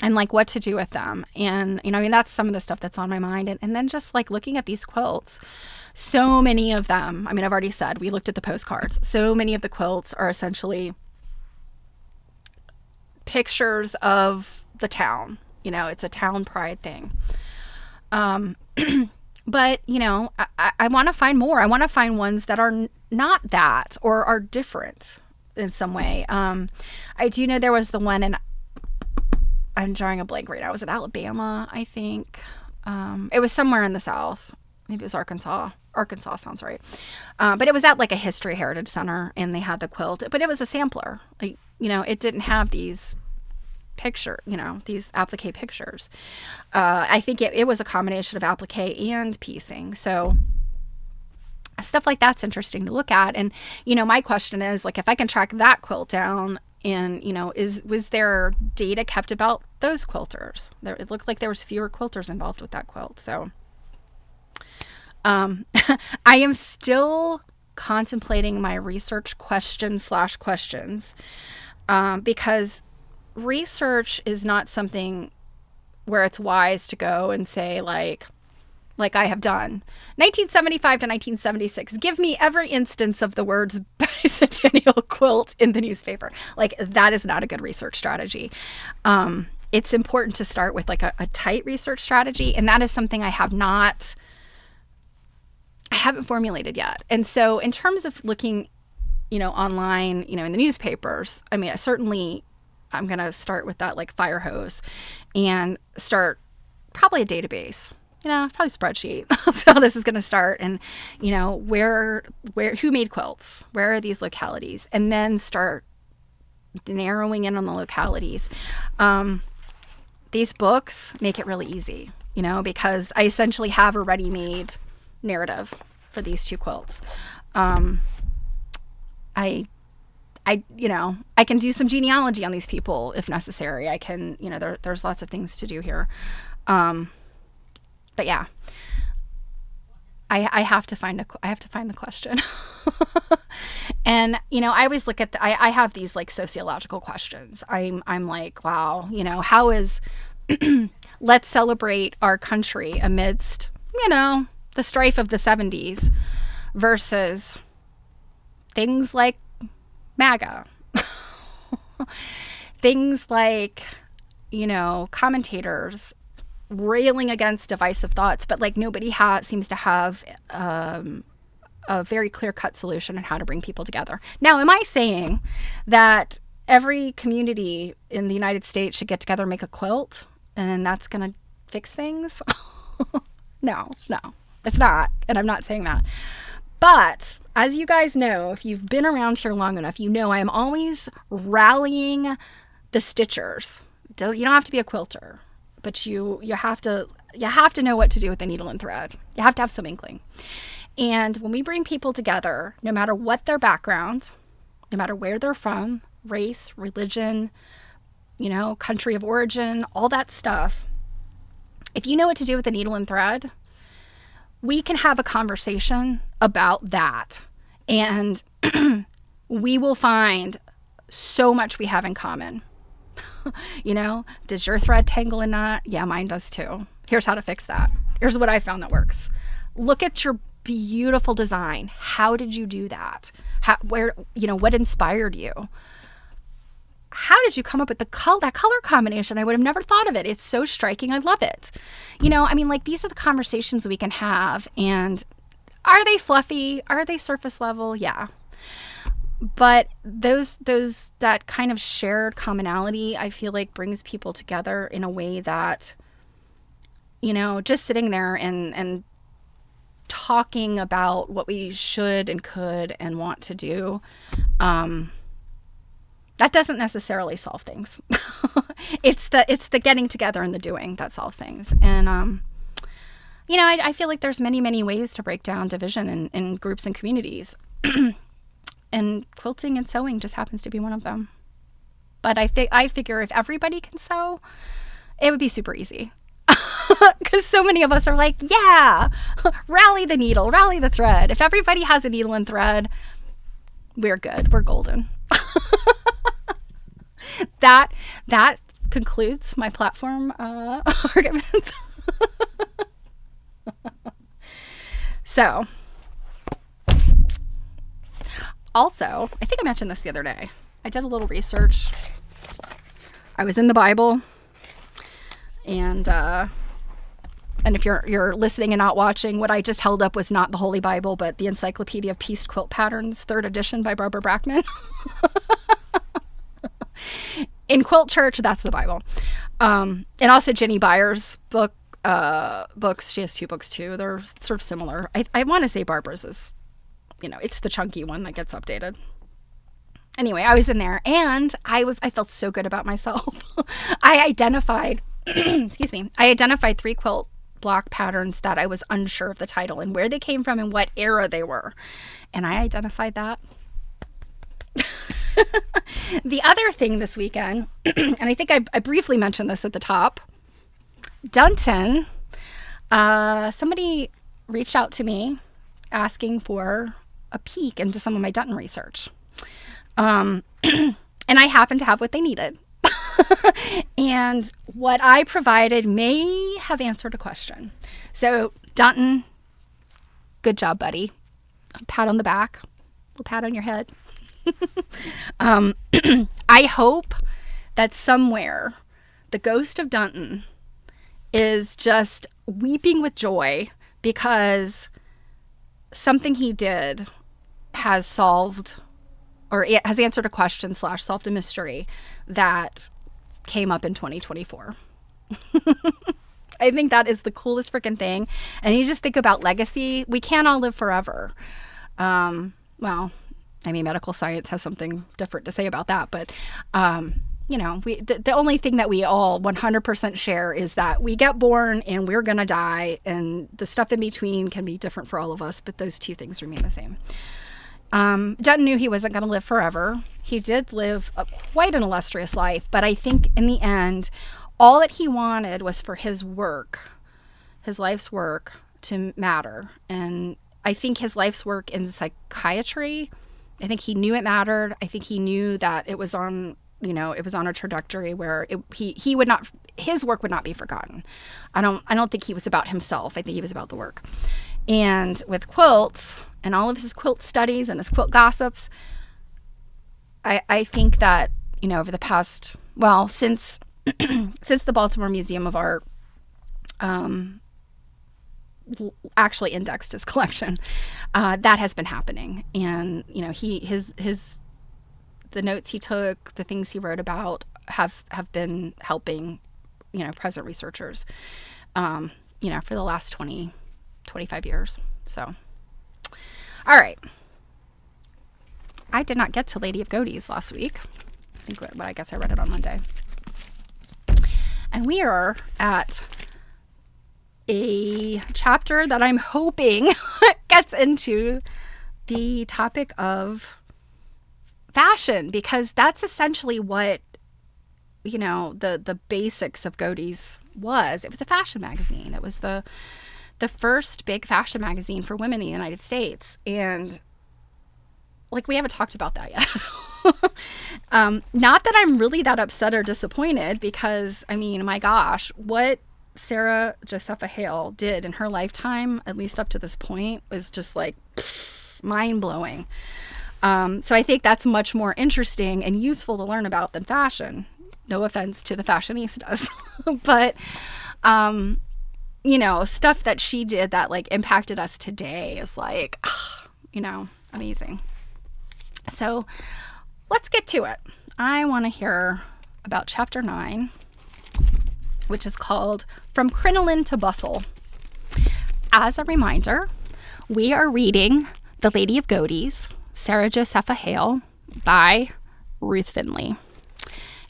and like what to do with them. And, that's some of the stuff that's on my mind. And then just like looking at these quilts, so many of them, I've already said, we looked at the postcards. So many of the quilts are essentially pictures of the town. It's a town pride thing. But, I want to find more. I want to find ones that are not that or are different in some way. I do know there was the one, and I'm drawing a blank right now. Was it Alabama? I think. It was somewhere in the South. Maybe it was Arkansas. Arkansas sounds right. But it was at like a history heritage center and they had the quilt, but it was a sampler. Like, it didn't have these these applique pictures. I think it was a combination of applique and piecing. So stuff like that's interesting to look at. And, my question is like, if I can track that quilt down and, was there data kept about those quilters? It looked like there was fewer quilters involved with that quilt. So, I am still contemplating my research questions, because research is not something where it's wise to go and say like I have done 1975 to 1976. Give me every instance of the words bicentennial quilt in the newspaper. Like that is not a good research strategy. It's important to start with like a tight research strategy. And that is something I haven't formulated yet. And so in terms of looking, online, in the newspapers, I'm going to start with that like fire hose and start probably a database, probably spreadsheet. So this is going to start and, who made quilts? Where are these localities? And then start narrowing in on the localities. These books make it really easy, because I essentially have a ready-made narrative for these two quilts. I can do some genealogy on these people if necessary. I can, there's lots of things to do here. But yeah, I have to find the question. And, I always look at I have these like sociological questions. I'm like, wow, how is, let's celebrate our country amidst, the strife of the 70s versus things like MAGA, things like, commentators railing against divisive thoughts, but like nobody seems to have a very clear-cut solution on how to bring people together. Now, am I saying that every community in the United States should get together and make a quilt and that's going to fix things? No, it's not. And I'm not saying that. But as you guys know, if you've been around here long enough, I am always rallying the stitchers. You don't have to be a quilter, but you have to know what to do with the needle and thread. You have to have some inkling. And when we bring people together, no matter what their background, no matter where they're from, race, religion, country of origin, all that stuff, if you know what to do with the needle and thread, we can have a conversation about that. And we will find so much we have in common. Does your thread tangle in knot? Yeah, mine does too. Here's how to fix that. Here's what I found that works. Look at your beautiful design. How did you do that? What inspired you? How did you come up with that color combination? I would have never thought of it. It's so striking. I love it. These are the conversations we can have. And are they fluffy? Are they surface level? Yeah. But that kind of shared commonality, I feel like brings people together in a way that, just sitting there and talking about what we should and could and want to do, that doesn't necessarily solve things. It's the getting together and the doing that solves things. And, I feel like there's many, many ways to break down division in groups and communities. And quilting and sewing just happens to be one of them. But I figure if everybody can sew, it would be super easy. Because so many of us are like, yeah, rally the needle, rally the thread. If everybody has a needle and thread, we're good. We're golden. That concludes my platform arguments. So, also, I think I mentioned this the other day. I did a little research. I was in the Bible, and if you're listening and not watching, what I just held up was not the Holy Bible, but the Encyclopedia of Pieced Quilt Patterns, 3rd edition by Barbara Brackman. In Quilt Church, that's the Bible. And also Jenny Byer's books. She has 2 books too. They're sort of similar. I want to say Barbara's is, it's the chunky one that gets updated. Anyway, I was in there and I felt so good about myself. I identified 3 quilt block patterns that I was unsure of the title and where they came from and what era they were. And I identified that. The other thing this weekend, and I think I briefly mentioned this at the top, Dunton, somebody reached out to me asking for a peek into some of my Dunton research. And I happened to have what they needed. And what I provided may have answered a question. So, Dunton, good job, buddy. A pat on the back, a pat on your head. I hope that somewhere the ghost of Dunton is just weeping with joy because something he did has solved, or it has answered a question / solved a mystery that came up in 2024. I think that is the coolest freaking thing. And you just think about legacy. We can't all live forever. Medical science has something different to say about that. But, the only thing that we all 100% share is that we get born and we're going to die. And the stuff in between can be different for all of us. But those 2 things remain the same. Dunton knew he wasn't going to live forever. He did live quite an illustrious life. But I think in the end, all that he wanted was for his life's work, to matter. And I think his life's work in psychiatry, I think he knew it mattered. I think he knew that it was on a trajectory where his work would not be forgotten. I don't think he was about himself. I think he was about the work. And with quilts and all of his quilt studies and his quilt gossips, I think that, over the past, since the Baltimore Museum of Art actually indexed his collection, that has been happening. And, the notes he took, the things he wrote about have been helping, present researchers, for the last 25 years. So, all right. I did not get to Lady of Godey's last week. I guess I read it on Monday. And we are at a chapter that I'm hoping gets into the topic of fashion, because that's essentially what, you know, the basics of Godey's was. It was a fashion magazine. It was the first big fashion magazine for women in the United States. And like, we haven't talked about that yet. Not that I'm really that upset or disappointed, because, I mean, my gosh, what Sarah Josepha Hale did in her lifetime, at least up to this point, was just like mind-blowing. So I think that's much more interesting and useful to learn about than fashion. No offense to the fashionistas. But, you know, stuff that she did that like impacted us today is like, you know, amazing. So let's get to it. I want to hear about chapter 9, which is called From Crinoline to Bustle. As a reminder, we are reading The Lady of Godey's, Sarah Josepha Hale, by Ruth Finley.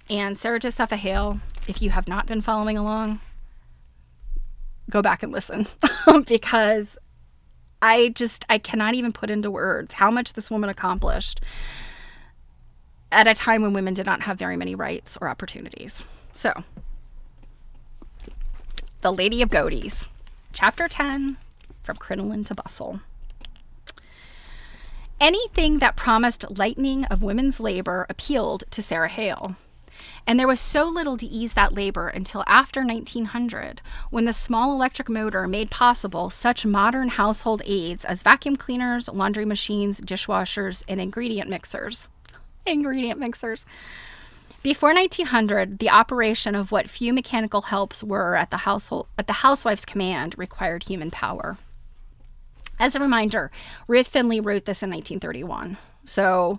And Sarah Josepha Hale, if you have not been following along, go back and listen because I cannot even put into words how much this woman accomplished at a time when women did not have very many rights or opportunities. So, The Lady of Godey's, Chapter 10, From Crinoline to Bustle. Anything that promised lightening of women's labor appealed to Sarah Hale. And there was so little to ease that labor until after 1900, when the small electric motor made possible such modern household aids as vacuum cleaners, laundry machines, dishwashers, and ingredient mixers. Before 1900, the operation of what few mechanical helps were at the housewife's command required human power. As a reminder, Ruth Finley wrote this in 1931. So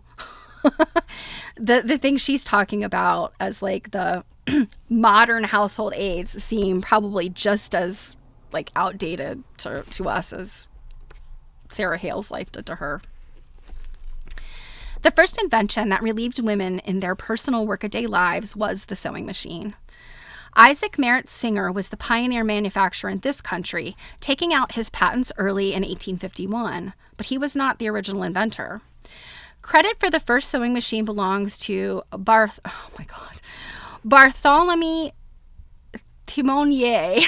the thing she's talking about as like the modern household aids seem probably just as like outdated to us as Sarah Hale's life did to her. The first invention that relieved women in their personal workaday lives was the sewing machine. Isaac Merritt Singer was the pioneer manufacturer in this country, taking out his patents early in 1851, but he was not the original inventor. Credit for the first sewing machine belongs to Bartholomew Timonier.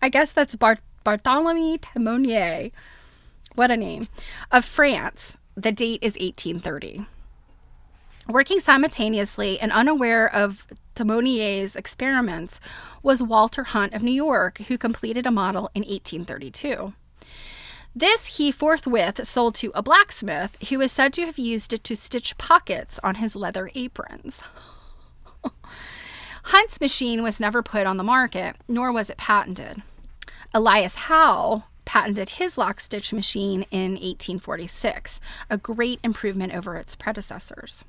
I guess that's Bartholomew Timonier. What a name. Of France. The date is 1830. Working simultaneously and unaware of Timonier's experiments was Walter Hunt of New York, who completed a model in 1832. This he forthwith sold to a blacksmith who is said to have used it to stitch pockets on his leather aprons. Hunt's machine was never put on the market, nor was it patented. Elias Howe patented his lock-stitch machine in 1846, a great improvement over its predecessors.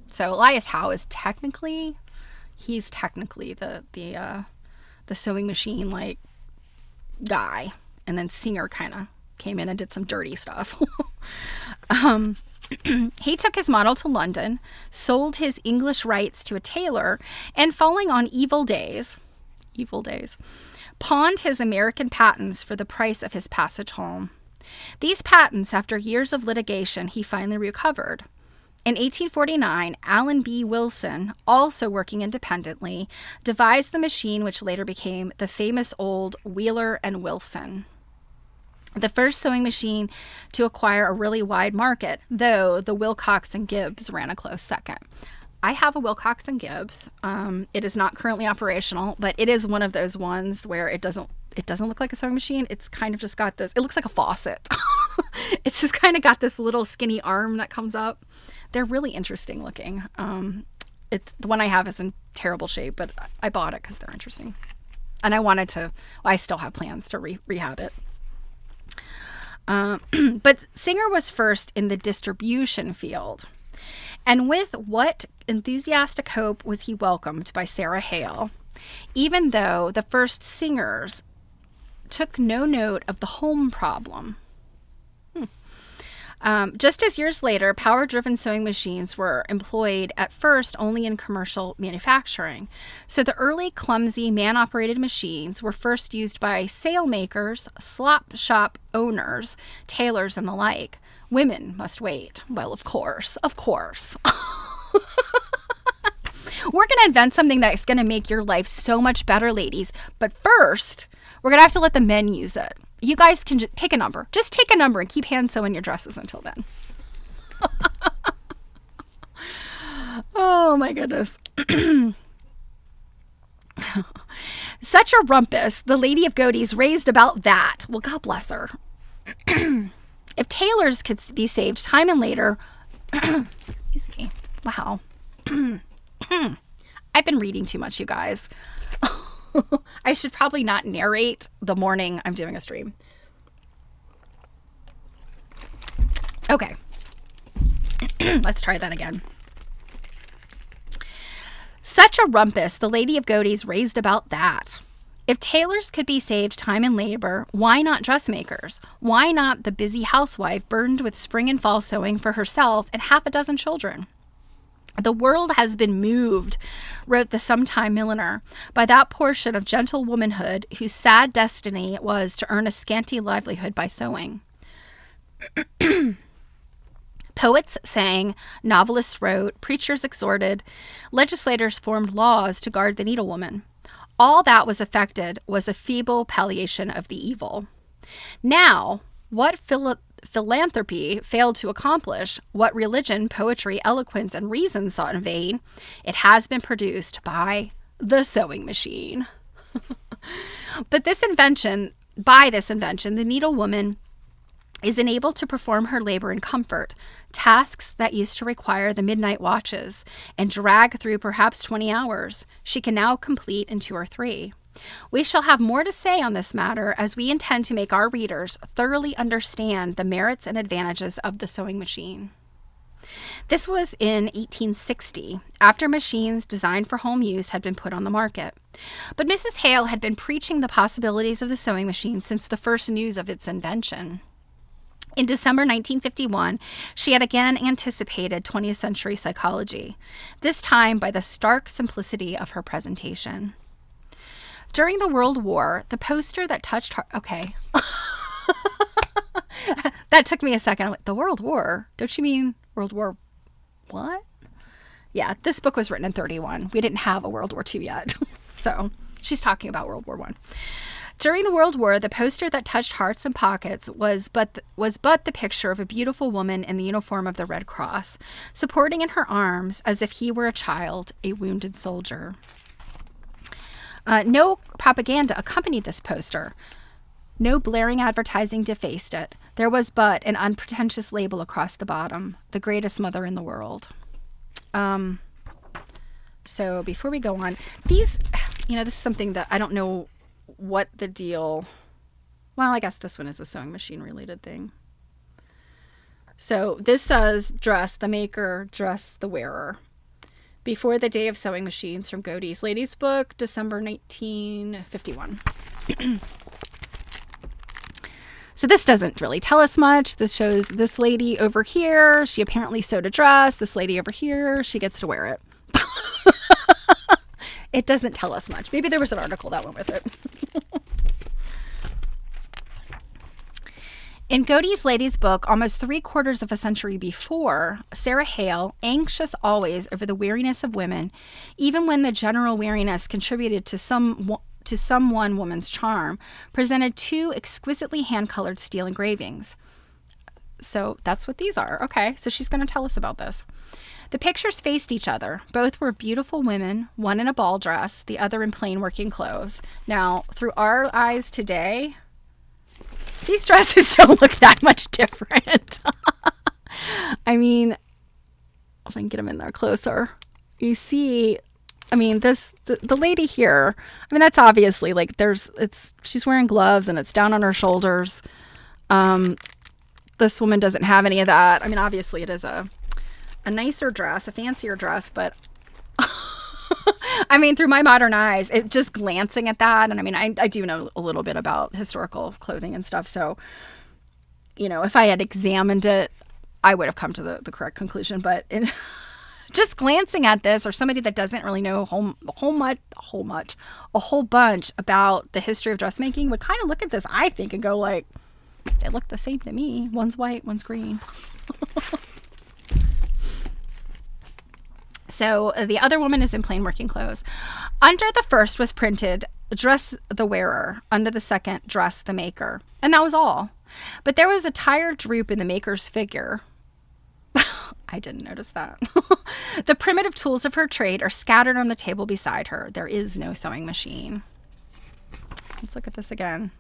So Elias Howe is technically the sewing machine like guy, and then Singer kind of came in and did some dirty stuff. He took his model to London, sold his English rights to a tailor, and falling on evil days, pawned his American patents for the price of his passage home. These patents, after years of litigation, he finally recovered. In 1849, Allen B. Wilson, also working independently, devised the machine which later became the famous old Wheeler and Wilson, the first sewing machine to acquire a really wide market, though the Wilcox and Gibbs ran a close second. I have a Wilcox and Gibbs. It is not currently operational, but it is one of those ones where it doesn't look like a sewing machine. It's kind of just got this, it looks like a faucet. It's just kind of got this little skinny arm that comes up. They're really interesting looking. It's the one I have is in terrible shape, but I bought it because they're interesting. And I still have plans to rehab it. But Singer was first in the distribution field. And with what enthusiastic hope was he welcomed by Sarah Hale, even though the first singers took no note of the home problem. Just as years later, power-driven sewing machines were employed at first only in commercial manufacturing. So the early clumsy man-operated machines were first used by sailmakers, slop shop owners, tailors, and the like. Women must wait. Well, of course. Of course. We're going to invent something that's going to make your life so much better, ladies. But first, we're going to have to let the men use it. You guys can just take a number. Just take a number and keep hand sewing your dresses until then. Oh, my goodness. Such a rumpus. The Lady of Godey's raised about that. Well, God bless her. If tailors could be saved time and labor... Excuse me. Wow. I've been reading too much, you guys. I should probably not narrate the morning I'm doing a stream. Okay. Let's try that again. Such a rumpus, the Lady of Godey's raised about that. If tailors could be saved time and labor, why not dressmakers? Why not the busy housewife burdened with spring and fall sewing for herself and half a dozen children? The world has been moved, wrote the sometime milliner, by that portion of gentle womanhood whose sad destiny it was to earn a scanty livelihood by sewing. Poets sang, novelists wrote, preachers exhorted, legislators formed laws to guard the needlewoman. All that was effected was a feeble palliation of the evil. Now, what philanthropy failed to accomplish, what religion, poetry, eloquence, and reason sought in vain, it has been produced by the sewing machine. But by this invention, the needlewoman is enabled to perform her labor in comfort, tasks that used to require the midnight watches and drag through perhaps 20 hours, she can now complete in 2 or 3. We shall have more to say on this matter as we intend to make our readers thoroughly understand the merits and advantages of the sewing machine. This was in 1860, after machines designed for home use had been put on the market. But Mrs. Hale had been preaching the possibilities of the sewing machine since the first news of its invention. In December 1951, she had again anticipated 20th century psychology, this time by the stark simplicity of her presentation. During the World War, the poster that touched her... Okay. That took me a second. I'm like, the World War? Don't you mean World War what? Yeah, this book was written in 1931. We didn't have a World War II yet. So she's talking about World War I. During the World War, the poster that touched hearts and pockets was but the picture of a beautiful woman in the uniform of the Red Cross, supporting in her arms, as if he were a child, a wounded soldier. No propaganda accompanied this poster. No blaring advertising defaced it. There was but an unpretentious label across the bottom, the greatest mother in the world. So before we go on, these, this is something that I don't know what the deal... Well, I guess this one is a sewing machine related thing. So this says, dress the maker, dress the wearer. Before the Day of Sewing Machines from Godey's Ladies Book, December 1951. So this doesn't really tell us much. This shows this lady over here. She apparently sewed a dress. This lady over here, she gets to wear it. It doesn't tell us much. Maybe there was an article that went with it. In Godey's Ladies Book, almost 3/4 of a century before, Sarah Hale, anxious always over the weariness of women, even when the general weariness contributed to some one woman's charm, presented 2 exquisitely hand-colored steel engravings. So that's what these are. Okay, so she's going to tell us about this. The pictures faced each other. Both were beautiful women, one in a ball dress, the other in plain working clothes. Now, through our eyes today... these dresses don't look that much different. I mean, if I can get them in there closer. You see, I mean, the lady here, I mean, that's obviously like she's wearing gloves and it's down on her shoulders. This woman doesn't have any of that. I mean, obviously it is a nicer dress, a fancier dress, but I mean, through my modern eyes, it just glancing at that. And I mean, I do know a little bit about historical clothing and stuff. So, if I had examined it, I would have come to the correct conclusion, but just glancing at this, or somebody that doesn't really know a whole bunch about the history of dressmaking would kind of look at this, I think, and go like, they look the same to me. One's white, one's green. So the other woman is in plain working clothes. Under the first was printed, dress the wearer. Under the second, dress the maker. And that was all. But there was a tired droop in the maker's figure. I didn't notice that. The primitive tools of her trade are scattered on the table beside her. There is no sewing machine. Let's look at this again.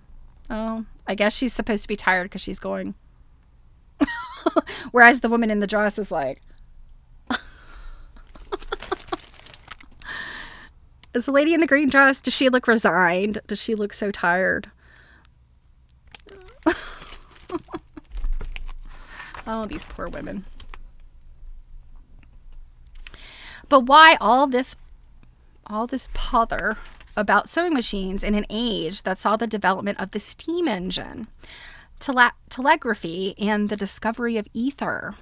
Oh, I guess she's supposed to be tired because she's going. Whereas the woman in the dress is like, is the lady in the green dress, does she look resigned? Does she look so tired? Oh, these poor women. But why all this pother about sewing machines in an age that saw the development of the steam engine, telegraphy, and the discovery of ether?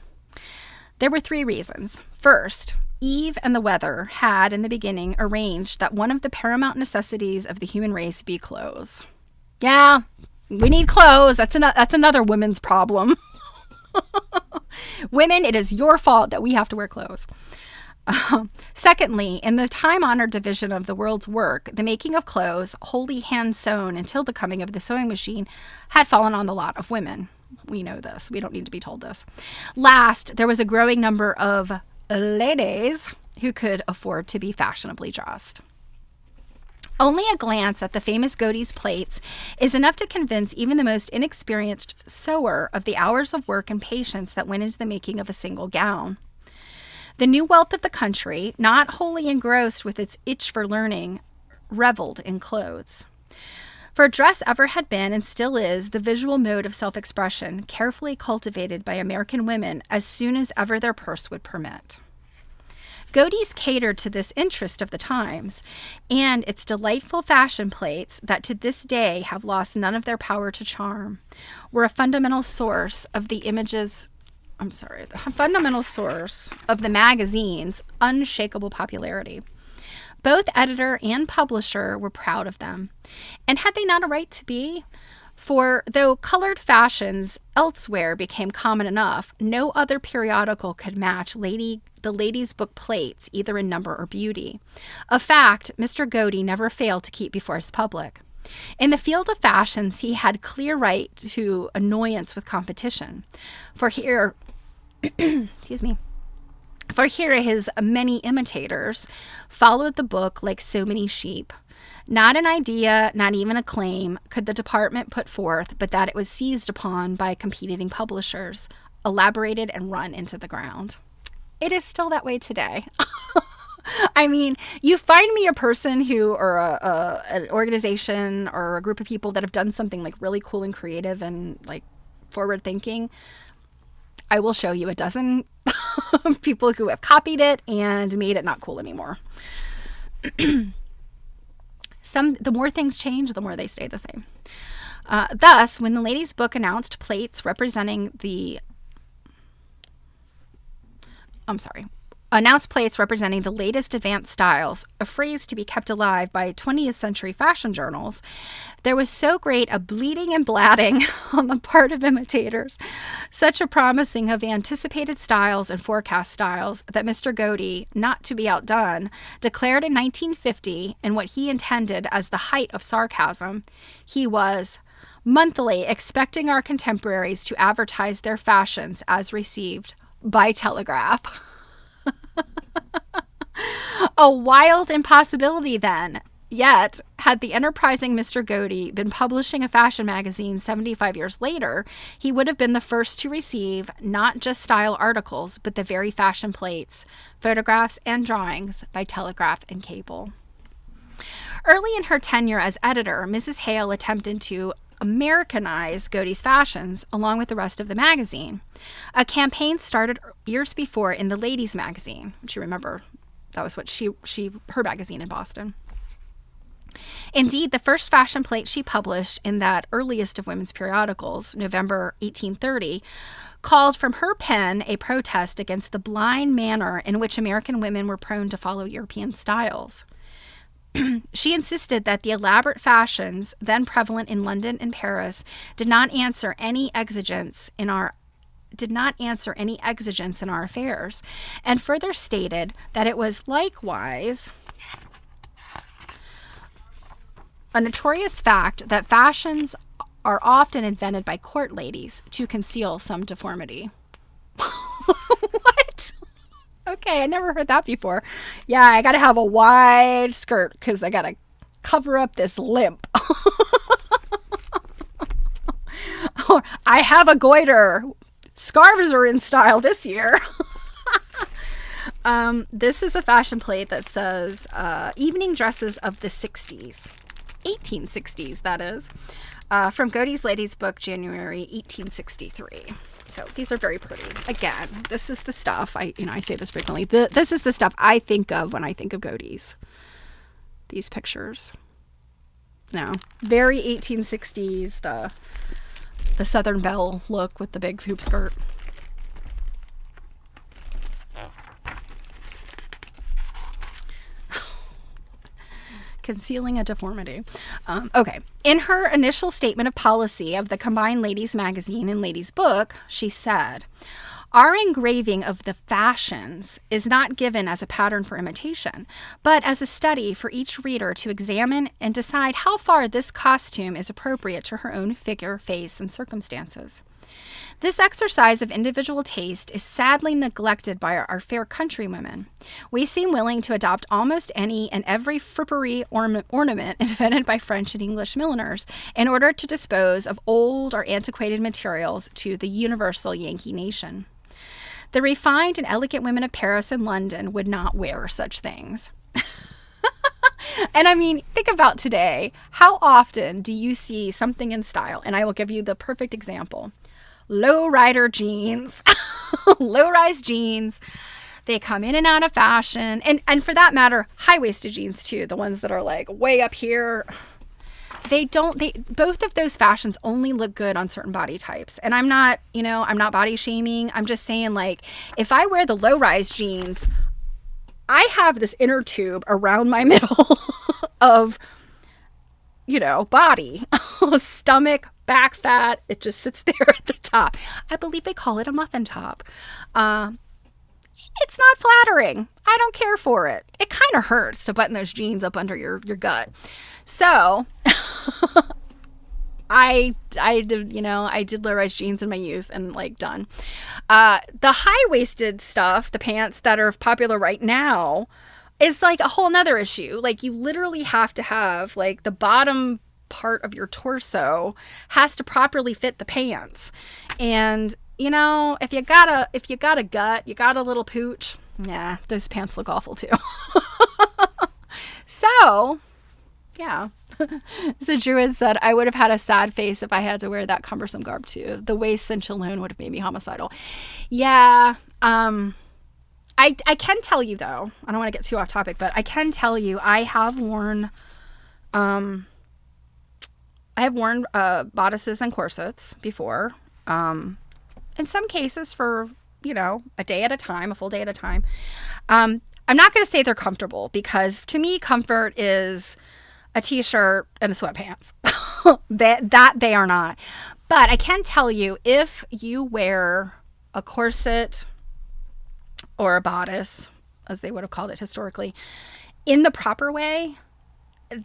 There were 3 reasons. First, Eve and the weather had, in the beginning, arranged that one of the paramount necessities of the human race be clothes. Yeah, we need clothes. That's another women's problem. Women, it is your fault that we have to wear clothes. Secondly, in the time-honored division of the world's work, the making of clothes, wholly hand-sewn until the coming of the sewing machine, had fallen on the lot of women. We know this. We don't need to be told this. Last, there was a growing number of ladies who could afford to be fashionably dressed. Only a glance at the famous Godey's plates is enough to convince even the most inexperienced sewer of the hours of work and patience that went into the making of a single gown. The new wealth of the country, not wholly engrossed with its itch for learning, reveled in clothes. For dress ever had been, and still is, the visual mode of self-expression, carefully cultivated by American women as soon as ever their purse would permit. Godey's catered to this interest of the times, and its delightful fashion plates, that to this day have lost none of their power to charm, were a fundamental source of the magazine's unshakable popularity. Both editor and publisher were proud of them. And had they not a right to be? For though colored fashions elsewhere became common enough, no other periodical could match the ladies' book plates, either in number or beauty. A fact Mr. Godey never failed to keep before his public. In the field of fashions, he had clear right to annoyance with competition. For here, For here his many imitators followed the book like so many sheep. Not an idea, not even a claim, could the department put forth, but that it was seized upon by competing publishers, elaborated and run into the ground. It is still that way today. I mean, you find me a person who, or an organization or a group of people that have done something like really cool and creative and like forward thinking, I will show you a dozen people who have copied it and made it not cool anymore. The more things change, the more they stay the same. Thus, when the ladies' book announced plates representing the latest advanced styles, a phrase to be kept alive by 20th century fashion journals, there was so great a bleating and blatting on the part of imitators, such a promising of anticipated styles and forecast styles, that Mr. Godey, not to be outdone, declared in 1950, in what he intended as the height of sarcasm, he was monthly expecting our contemporaries to advertise their fashions as received by telegraph. A wild impossibility then. Yet, had the enterprising Mr. Godey been publishing a fashion magazine 75 years later, he would have been the first to receive not just style articles, but the very fashion plates, photographs, and drawings by telegraph and cable. Early in her tenure as editor, Mrs. Hale attempted to Americanize Godey's fashions along with the rest of the magazine. A campaign started years before in the Ladies magazine, which you remember, that was what her magazine in Boston. Indeed, the first fashion plate she published in that earliest of women's periodicals, November 1830, called from her pen a protest against the blind manner in which American women were prone to follow European styles. She insisted that the elaborate fashions then prevalent in London and Paris did not answer any exigence in our affairs, and further stated that it was likewise a notorious fact that fashions are often invented by court ladies to conceal some deformity. What? Okay, I never heard that before. Yeah, I gotta have a wide skirt because I gotta cover up this limp. Or I have a goiter. Scarves are in style this year. This is a fashion plate that says evening dresses of the 60s. 1860s, that is. From Godey's Ladies book, January 1863. So these are very pretty. Again, this is the stuff, I say this frequently, this is the stuff I think of when I think of Godey's. These pictures. No, very 1860s, the Southern Belle look with the big hoop skirt. Concealing a deformity. Okay. In her initial statement of policy of the combined Ladies Magazine and Ladies Book, she said, "Our engraving of the fashions is not given as a pattern for imitation, but as a study for each reader to examine and decide how far this costume is appropriate to her own figure, face, and circumstances. This exercise of individual taste is sadly neglected by our fair countrywomen. We seem willing to adopt almost any and every frippery ornament invented by French and English milliners in order to dispose of old or antiquated materials to the universal Yankee nation. The refined and elegant women of Paris and London would not wear such things." And I mean, think about today. How often do you see something in style? And I will give you the perfect example. Low-rider jeans, low-rise jeans. They come in and out of fashion. And for that matter, high-waisted jeans too. The ones that are like way up here. Both of those fashions only look good on certain body types. And I'm not body shaming. I'm just saying, like, if I wear the low-rise jeans, I have this inner tube around my middle of, body, stomach, back fat. It just sits there at the top. I believe they call it a muffin top. It's not flattering. I don't care for it. It kind of hurts to button those jeans up under your gut. So I did low-rise jeans in my youth and done. The high-waisted stuff, the pants that are popular right now, is like a whole nother issue. Like, you literally have to have the bottom part of your torso has to properly fit the pants. And if you got a gut, you got a little pooch, yeah, those pants look awful too. So yeah. So Druid said, "I would have had a sad face if I had to wear that cumbersome garb too. The waist cinch alone would have made me homicidal." Yeah. I can tell you though, I don't want to get too off topic, but I can tell you I have worn bodices and corsets before. In some cases for, a day at a time, a full day at a time. I'm not going to say they're comfortable because to me, comfort is a t-shirt and a sweatpants. that they are not. But I can tell you, if you wear a corset or a bodice, as they would have called it historically, in the proper way,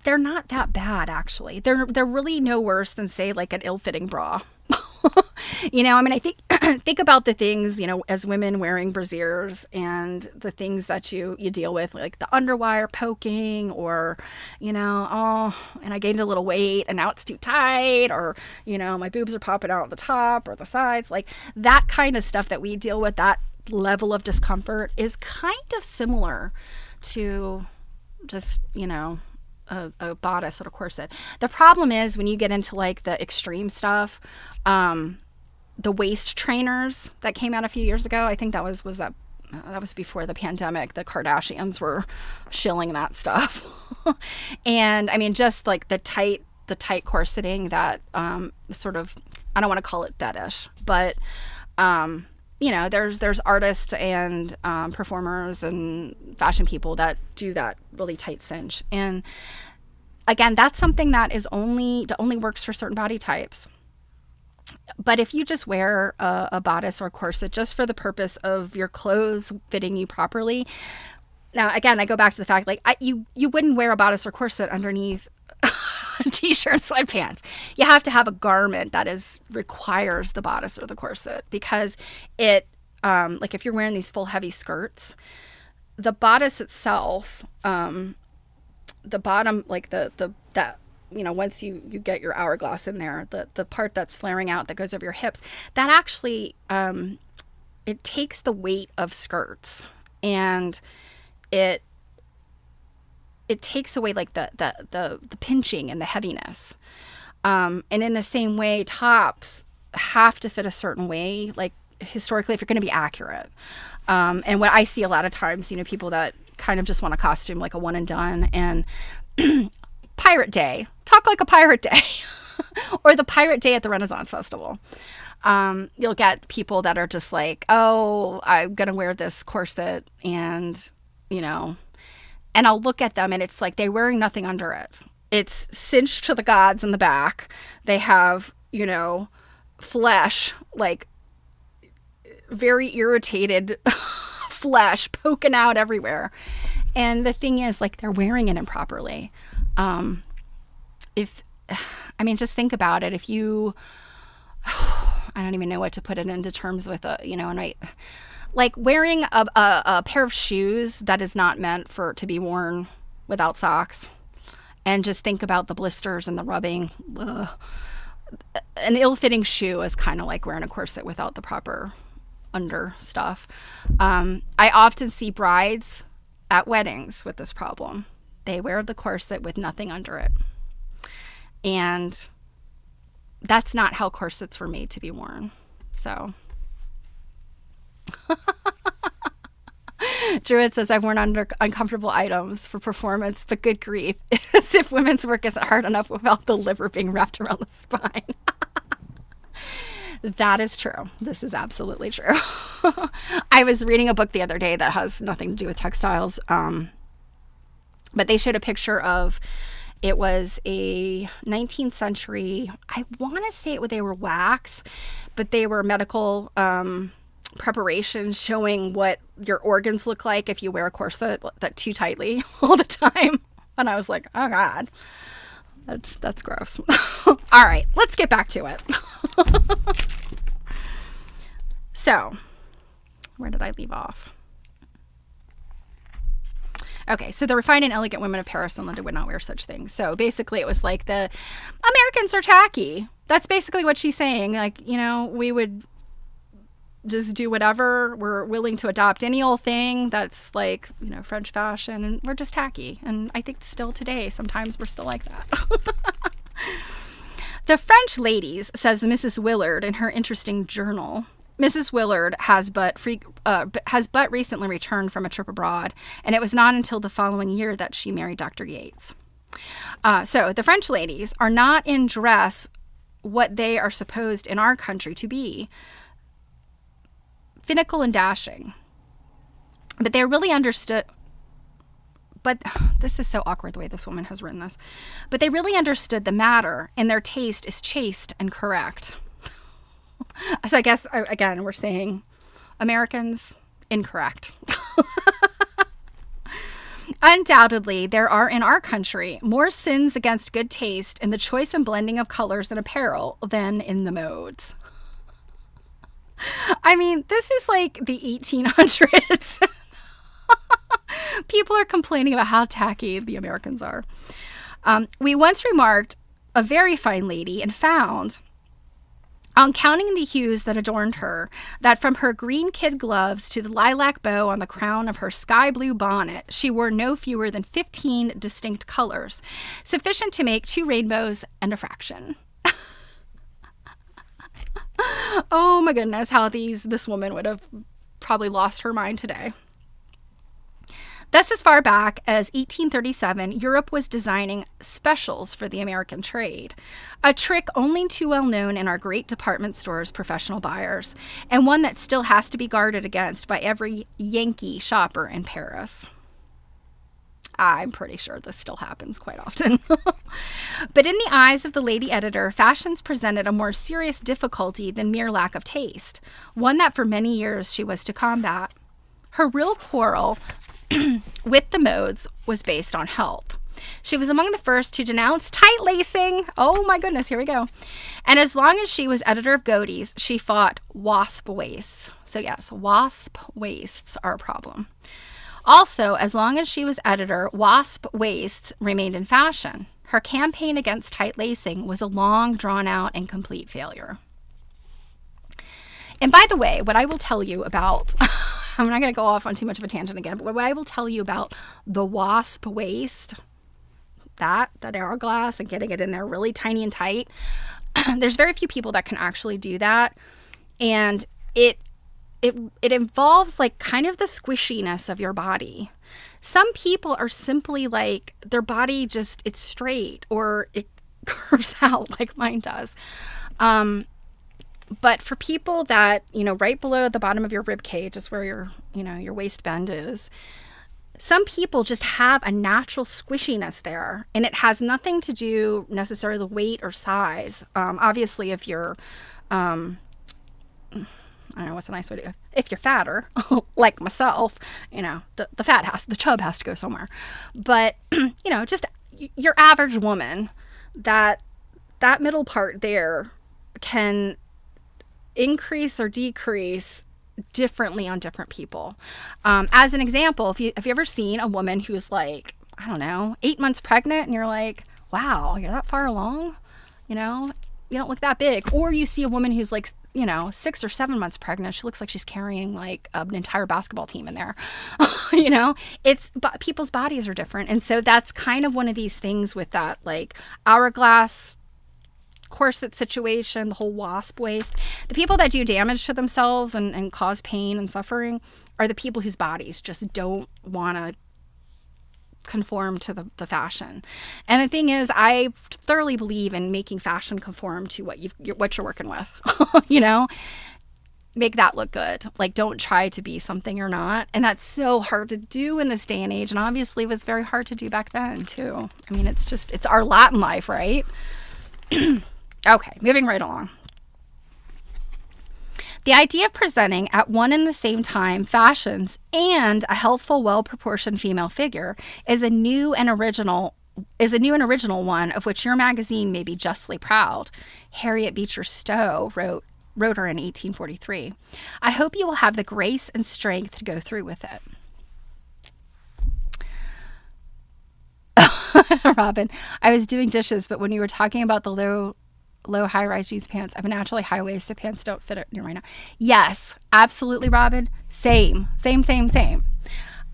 they're not that bad, actually. They're really no worse than, say, like an ill-fitting bra. I think about the things, as women wearing brasiers and the things that you deal with, like the underwire poking or, and I gained a little weight and now it's too tight, or, my boobs are popping out at the top or the sides. Like that kind of stuff that we deal with, that level of discomfort is kind of similar to just, a bodice or a corset. The problem is when you get into the extreme stuff, the waist trainers that came out a few years ago, I think that was before the pandemic. The Kardashians were shilling that stuff. And I mean, just the tight corseting that sort of, I don't want to call it fetish, but There's artists and performers and fashion people that do that really tight cinch. And again, that's something that only works for certain body types. But if you just wear a bodice or a corset just for the purpose of your clothes fitting you properly, now again, I go back to the fact you wouldn't wear a bodice or corset underneath a t-shirt and sweatpants. You have to have a garment that requires the bodice or the corset, because it if you're wearing these full heavy skirts, the bodice itself, the bottom, once you get your hourglass in there, the part that's flaring out that goes over your hips, that actually it takes the weight of skirts, and it takes away the pinching and the heaviness. And in the same way, tops have to fit a certain way, historically, if you're going to be accurate. And what I see a lot of times, people that kind of just want a costume like a one and done, and Pirate Day, talk like a pirate day, or the Pirate Day at the Renaissance Festival. You'll get people that are just like, oh, I'm going to wear this corset, and I'll look at them and it's like they're wearing nothing under it. It's cinched to the gods in the back. They have, flesh, very irritated flesh poking out everywhere. And the thing is, they're wearing it improperly. Just think about it. If you, I don't even know what to put it into terms with, wearing a pair of shoes that is not meant to be worn without socks, and just think about the blisters and the rubbing. Ugh. An ill-fitting shoe is kind of like wearing a corset without the proper under stuff. I often see brides at weddings with this problem. They wear the corset with nothing under it. And that's not how corsets were made to be worn. So Druid says, I've worn uncomfortable items for performance, but good grief, as if women's work isn't hard enough without the liver being wrapped around the spine. That is true. This is absolutely true. I was reading a book the other day that has nothing to do with textiles, but they showed a picture of, it was a 19th century, I want to say they were wax, but they were medical preparations showing what your organs look like if you wear a corset that too tightly all the time. And I was like, oh God, that's gross. All right, let's get back to it. So, where did I leave off? Okay, so the refined and elegant women of Paris and London would not wear such things. So basically it was like the Americans are tacky. That's basically what she's saying. We would just do whatever. We're willing to adopt any old thing that's French fashion, and we're just tacky. And I think still today, sometimes we're still like that. The French ladies, says Mrs. Willard in her interesting journal. Mrs. Willard has but recently returned from a trip abroad, and it was not until the following year that she married Dr. Yates. So the French ladies are not in dress what they are supposed in our country to be, finical and dashing. But they really understood, but this is so awkward the way this woman has written this, but they really understood the matter, and their taste is chaste and correct. So I guess, again, we're saying Americans, incorrect. Undoubtedly, there are in our country more sins against good taste in the choice and blending of colors and apparel than in the modes. I mean, this is like the 1800s. People are complaining about how tacky the Americans are. We once remarked a very fine lady and found, on counting the hues that adorned her, that from her green kid gloves to the lilac bow on the crown of her sky blue bonnet, she wore no fewer than 15 distinct colors, sufficient to make 2 rainbows and a fraction. Oh my goodness, how this woman would have probably lost her mind today. Thus, as far back as 1837, Europe was designing specials for the American trade, a trick only too well known in our great department stores' professional buyers, and one that still has to be guarded against by every Yankee shopper in Paris. I'm pretty sure this still happens quite often. But in the eyes of the lady editor, fashions presented a more serious difficulty than mere lack of taste, one that for many years she was to combat. Her real quarrel with the modes was based on health. She was among the first to denounce tight lacing. Oh my goodness, here we go. And as long as she was editor of Godey's, she fought wasp waists. So yes, wasp waists are a problem. Also, as long as she was editor, wasp waists remained in fashion. Her campaign against tight lacing was a long, drawn-out, and complete failure. And by the way, what I will tell you about, I'm not going to go off on too much of a tangent again, but what I will tell you about the wasp waist, that hourglass and getting it in there really tiny and tight, there's very few people that can actually do that. And it involves like kind of the squishiness of your body. Some people are simply like their body just, it's straight or it curves out like mine does. But for people that, right below the bottom of your rib cage is where your waist bend is, some people just have a natural squishiness there, and it has nothing to do necessarily with weight or size. Obviously, if you're, I don't know what's a nice way to, if you're fatter, like myself, the chub has to go somewhere. But, just your average woman, that middle part there can increase or decrease differently on different people. As an example, have you ever seen a woman who's like, I don't know, 8 months pregnant, and you're like, wow, you're that far along? You don't look that big. Or you see a woman who's like, 6 or 7 months pregnant. She looks like she's carrying like an entire basketball team in there. But people's bodies are different. And so that's kind of one of these things with that like hourglass corset situation, the whole wasp waist. The people that do damage to themselves and cause pain and suffering are the people whose bodies just don't want to conform to the fashion. And the thing is, I thoroughly believe in making fashion conform to what you're working with. Make that look good. Like, don't try to be something you're not. And that's so hard to do in this day and age. And obviously it was very hard to do back then too. I mean, it's our lot in life, right? Okay, moving right along. The idea of presenting at one and the same time fashions and a healthful, well-proportioned female figure is a new and original one of which your magazine may be justly proud. Harriet Beecher Stowe wrote her in 1843. I hope you will have the grace and strength to go through with it. Robin, I was doing dishes, but when you were talking about the low high-rise jeans pants, I have a naturally high-waisted pants don't fit it near right now. Yes, absolutely, Robin. Same.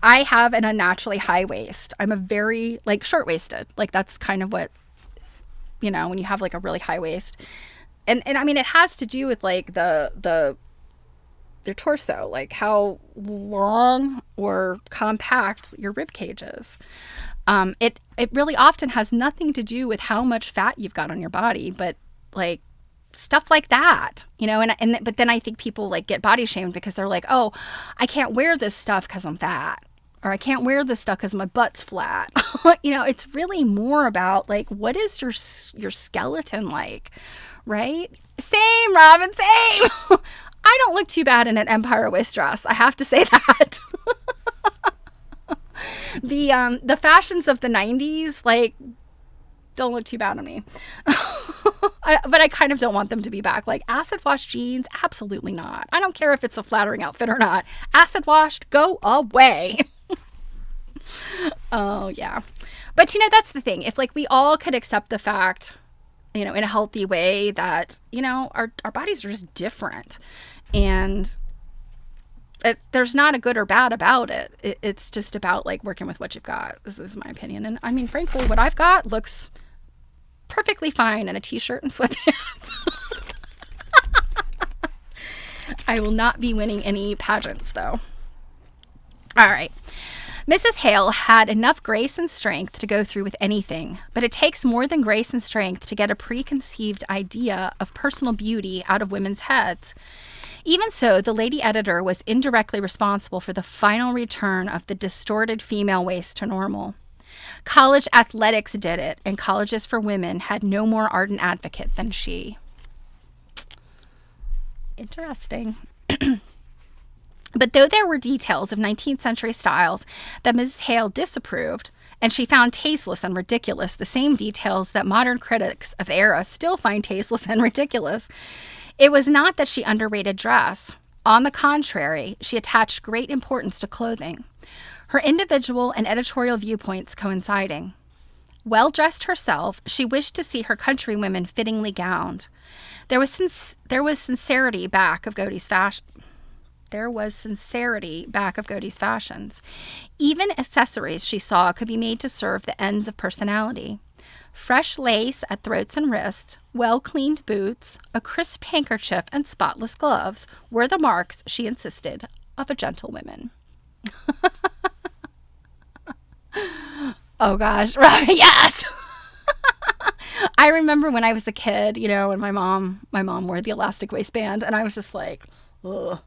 I have an unnaturally high waist. I'm a very like short-waisted. Like that's kind of what, when you have like a really high waist. And I mean, it has to do with like their torso, like how long or compact your rib cage is. It really often has nothing to do with how much fat you've got on your body, but like stuff like that, but then I think people like get body shamed because they're like, oh, I can't wear this stuff because I'm fat, or I can't wear this stuff because my butt's flat. It's really more about like, what is your skeleton like, right? Same, Robin, same. I don't look too bad in an Empire waist dress. I have to say that. The fashions of the 90s, like, don't look too bad on me. But I kind of don't want them to be back. Like, acid wash jeans, absolutely not. I don't care if it's a flattering outfit or not. Acid washed, go away. Oh, yeah. But, that's the thing. If, like, we all could accept the fact, in a healthy way that, our bodies are just different. And there's not a good or bad about it. It's just about, like, working with what you've got. This is my opinion. And, I mean, frankly, what I've got looks perfectly fine in a t-shirt and sweatpants. I will not be winning any pageants, though. All right. Mrs. Hale had enough grace and strength to go through with anything, but it takes more than grace and strength to get a preconceived idea of personal beauty out of women's heads. Even so, the lady editor was indirectly responsible for the final return of the distorted female waist to normal. College athletics did it, and colleges for women had no more ardent advocate than she. Interesting. But though there were details of 19th century styles that Mrs. Hale disapproved, and she found tasteless and ridiculous the same details that modern critics of the era still find tasteless and ridiculous, it was not that she underrated dress. On the contrary, she attached great importance to clothing, her individual and editorial viewpoints coinciding. Well dressed herself, she wished to see her countrywomen fittingly gowned. There was sincerity back of Godey's fashion. There was sincerity back of Godey's fashions. Even accessories she saw could be made to serve the ends of personality. Fresh lace at throats and wrists, well-cleaned boots, a crisp handkerchief, and spotless gloves were the marks, she insisted, of a gentlewoman. Oh gosh, right, yes! I remember when I was a kid, you know, when my mom wore the elastic waistband, and I was just like, ugh.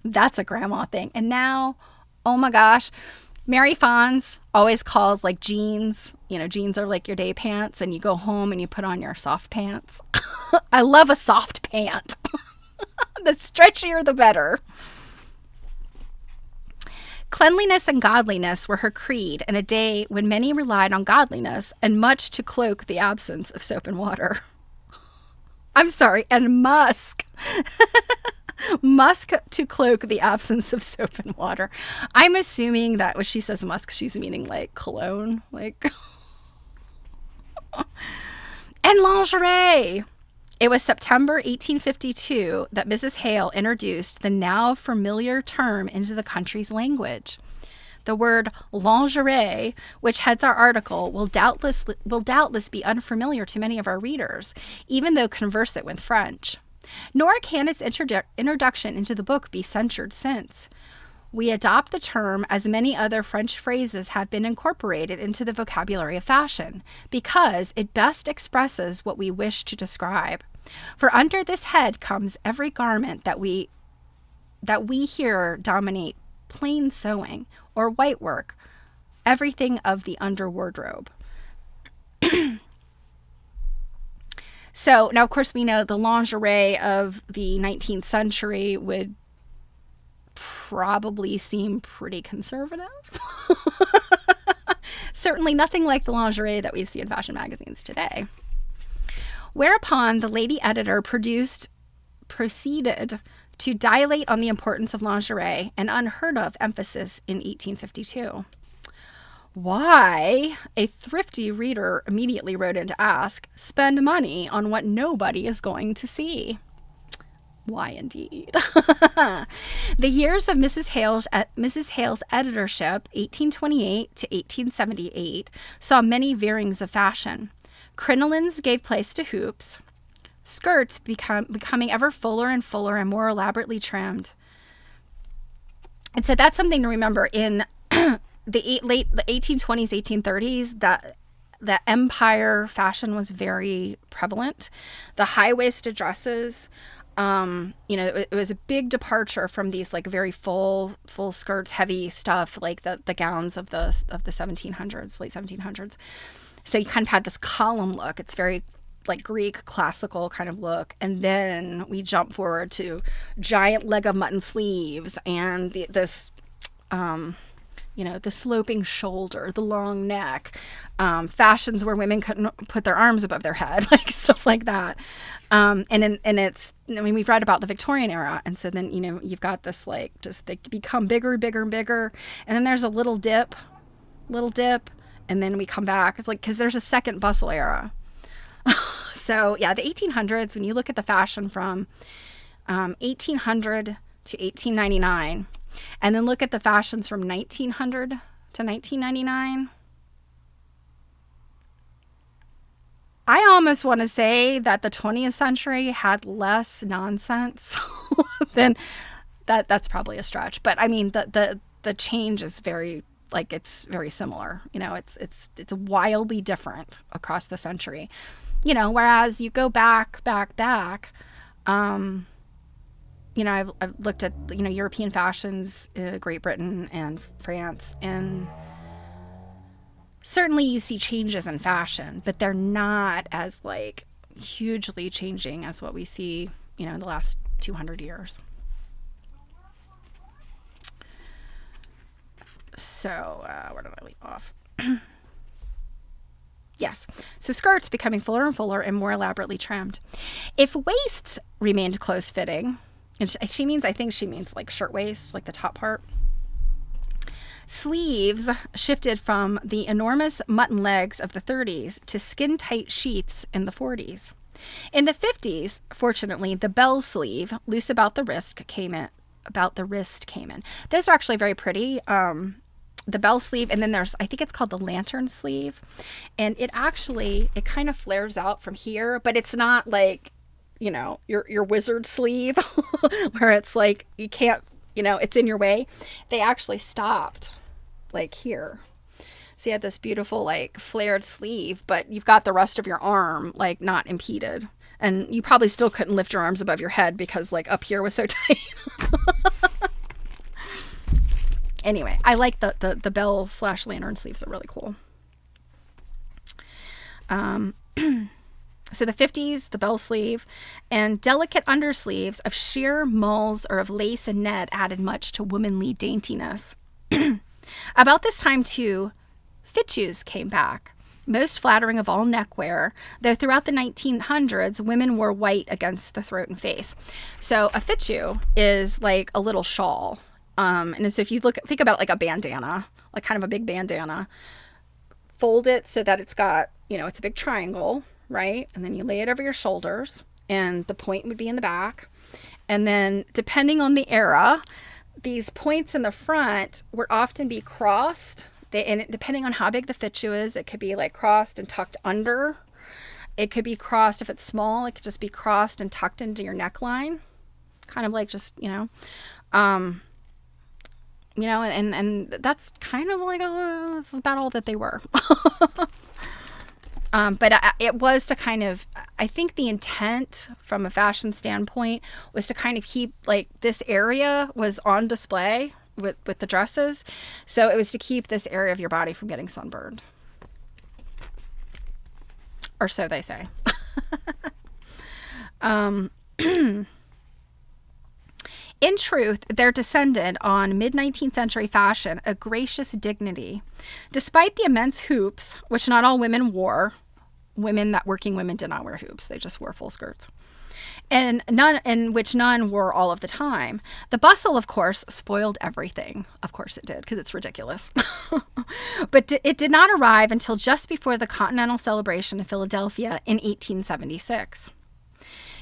That's a grandma thing. And now, oh my gosh, Mary Fonz always calls like jeans, you know, jeans are like your day pants, and you go home and you put on your soft pants. I love a soft pant. The stretchier, the better. Cleanliness and godliness were her creed in a day when many relied on godliness and much to cloak the absence of soap and water. I'm sorry, and musk. Musk to cloak the absence of soap and water. I'm assuming that when she says musk, she's meaning like cologne, like. And lingerie. It was September 1852 that Mrs. Hale introduced the now familiar term into the country's language. The word lingerie, which heads our article, will doubtless be unfamiliar to many of our readers, even though conversant with French. Nor can its introduction into the book be censured since. We adopt the term as many other French phrases have been incorporated into the vocabulary of fashion, because it best expresses what we wish to describe. For under this head comes every garment that we here dominate plain sewing or white work, everything of the under wardrobe. So now, of course, we know the lingerie of the 19th century would probably seem pretty conservative. Certainly nothing like the lingerie that we see in fashion magazines today. Whereupon the lady editor proceeded to dilate on the importance of lingerie, an unheard of emphasis in 1852. Why? A thrifty reader immediately wrote in to ask, spend money on what nobody is going to see. Why indeed? The years of Mrs. Hale's editorship, 1828 to 1878, saw many veerings of fashion. Crinolines gave place to hoops, skirts becoming ever fuller and fuller and more elaborately trimmed. And so that's something to remember in the 1820s, 1830s, that the empire fashion was very prevalent. The high-waisted dresses, it was a big departure from these like very full skirts, heavy stuff like the gowns of the 1700s, late 1700s. So you kind of had this column look. It's very like Greek classical kind of look. And then we jump forward to giant leg of mutton sleeves and the sloping shoulder, the long neck, fashions where women couldn't put their arms above their head, like stuff like that. We've read about the Victorian era. And so then, you've got this like, just they become bigger, bigger, and bigger. And then there's a little dip. And then we come back. It's like, because there's a second bustle era. So yeah, the 1800s, when you look at the fashion from 1800 to 1899, and then look at the fashions from 1900 to 1999, I almost want to say that the 20th century had less nonsense than that. That's probably a stretch, but I mean the the change is very, like, it's very similar. You know, it's wildly different across the century. You know, whereas you go back, you know, I've looked at, you know, European fashions, Great Britain and France, and certainly you see changes in fashion, but they're not as, like, hugely changing as what we see, you know, in the last 200 years. So, where did I leave off? Yes. So skirts becoming fuller and fuller and more elaborately trimmed. If waists remained close-fitting, and I think she means like shirt waist, like the top part. Sleeves shifted from the enormous mutton legs of the 30s to skin-tight sheaths in the 40s. In the 50s, fortunately, the bell sleeve, loose about the wrist, came in. Those are actually very pretty. The bell sleeve, and then there's, I think it's called the lantern sleeve, and it kind of flares out from here, but it's not like, you know, your wizard sleeve where it's like you can't, you know, it's in your way. They actually stopped like here, so you had this beautiful like flared sleeve, but you've got the rest of your arm like not impeded, and you probably still couldn't lift your arms above your head because like up here was so tight. Anyway, I like the bell / lantern sleeves are really cool. So the 50s, the bell sleeve, and delicate undersleeves of sheer mulls or of lace and net added much to womanly daintiness. About this time, too, fichus came back, most flattering of all neckwear, though throughout the 1900s, women wore white against the throat and face. So a fichu is like a little shawl. And so if you think about it like a bandana, like kind of a big bandana, fold it so that it's got, you know, it's a big triangle, right? And then you lay it over your shoulders, and the point would be in the back. And then depending on the era, these points in the front would often be crossed. Depending on how big the fichu is, it could be like crossed and tucked under. It could be crossed, if it's small, it could just be crossed and tucked into your neckline. Kind of like just, you know, and that's kind of like, this is about all that they were. But it was to kind of, I think the intent from a fashion standpoint was to kind of keep, like, this area was on display with the dresses. So it was to keep this area of your body from getting sunburned. Or so they say. In truth, there descended on mid-19th century fashion a gracious dignity. Despite the immense hoops, which not all women wore, working women did not wear hoops, they just wore full skirts, and which none wore all of the time. The bustle, of course, spoiled everything. Of course it did, because it's ridiculous. But it did not arrive until just before the Continental Celebration in Philadelphia in 1876.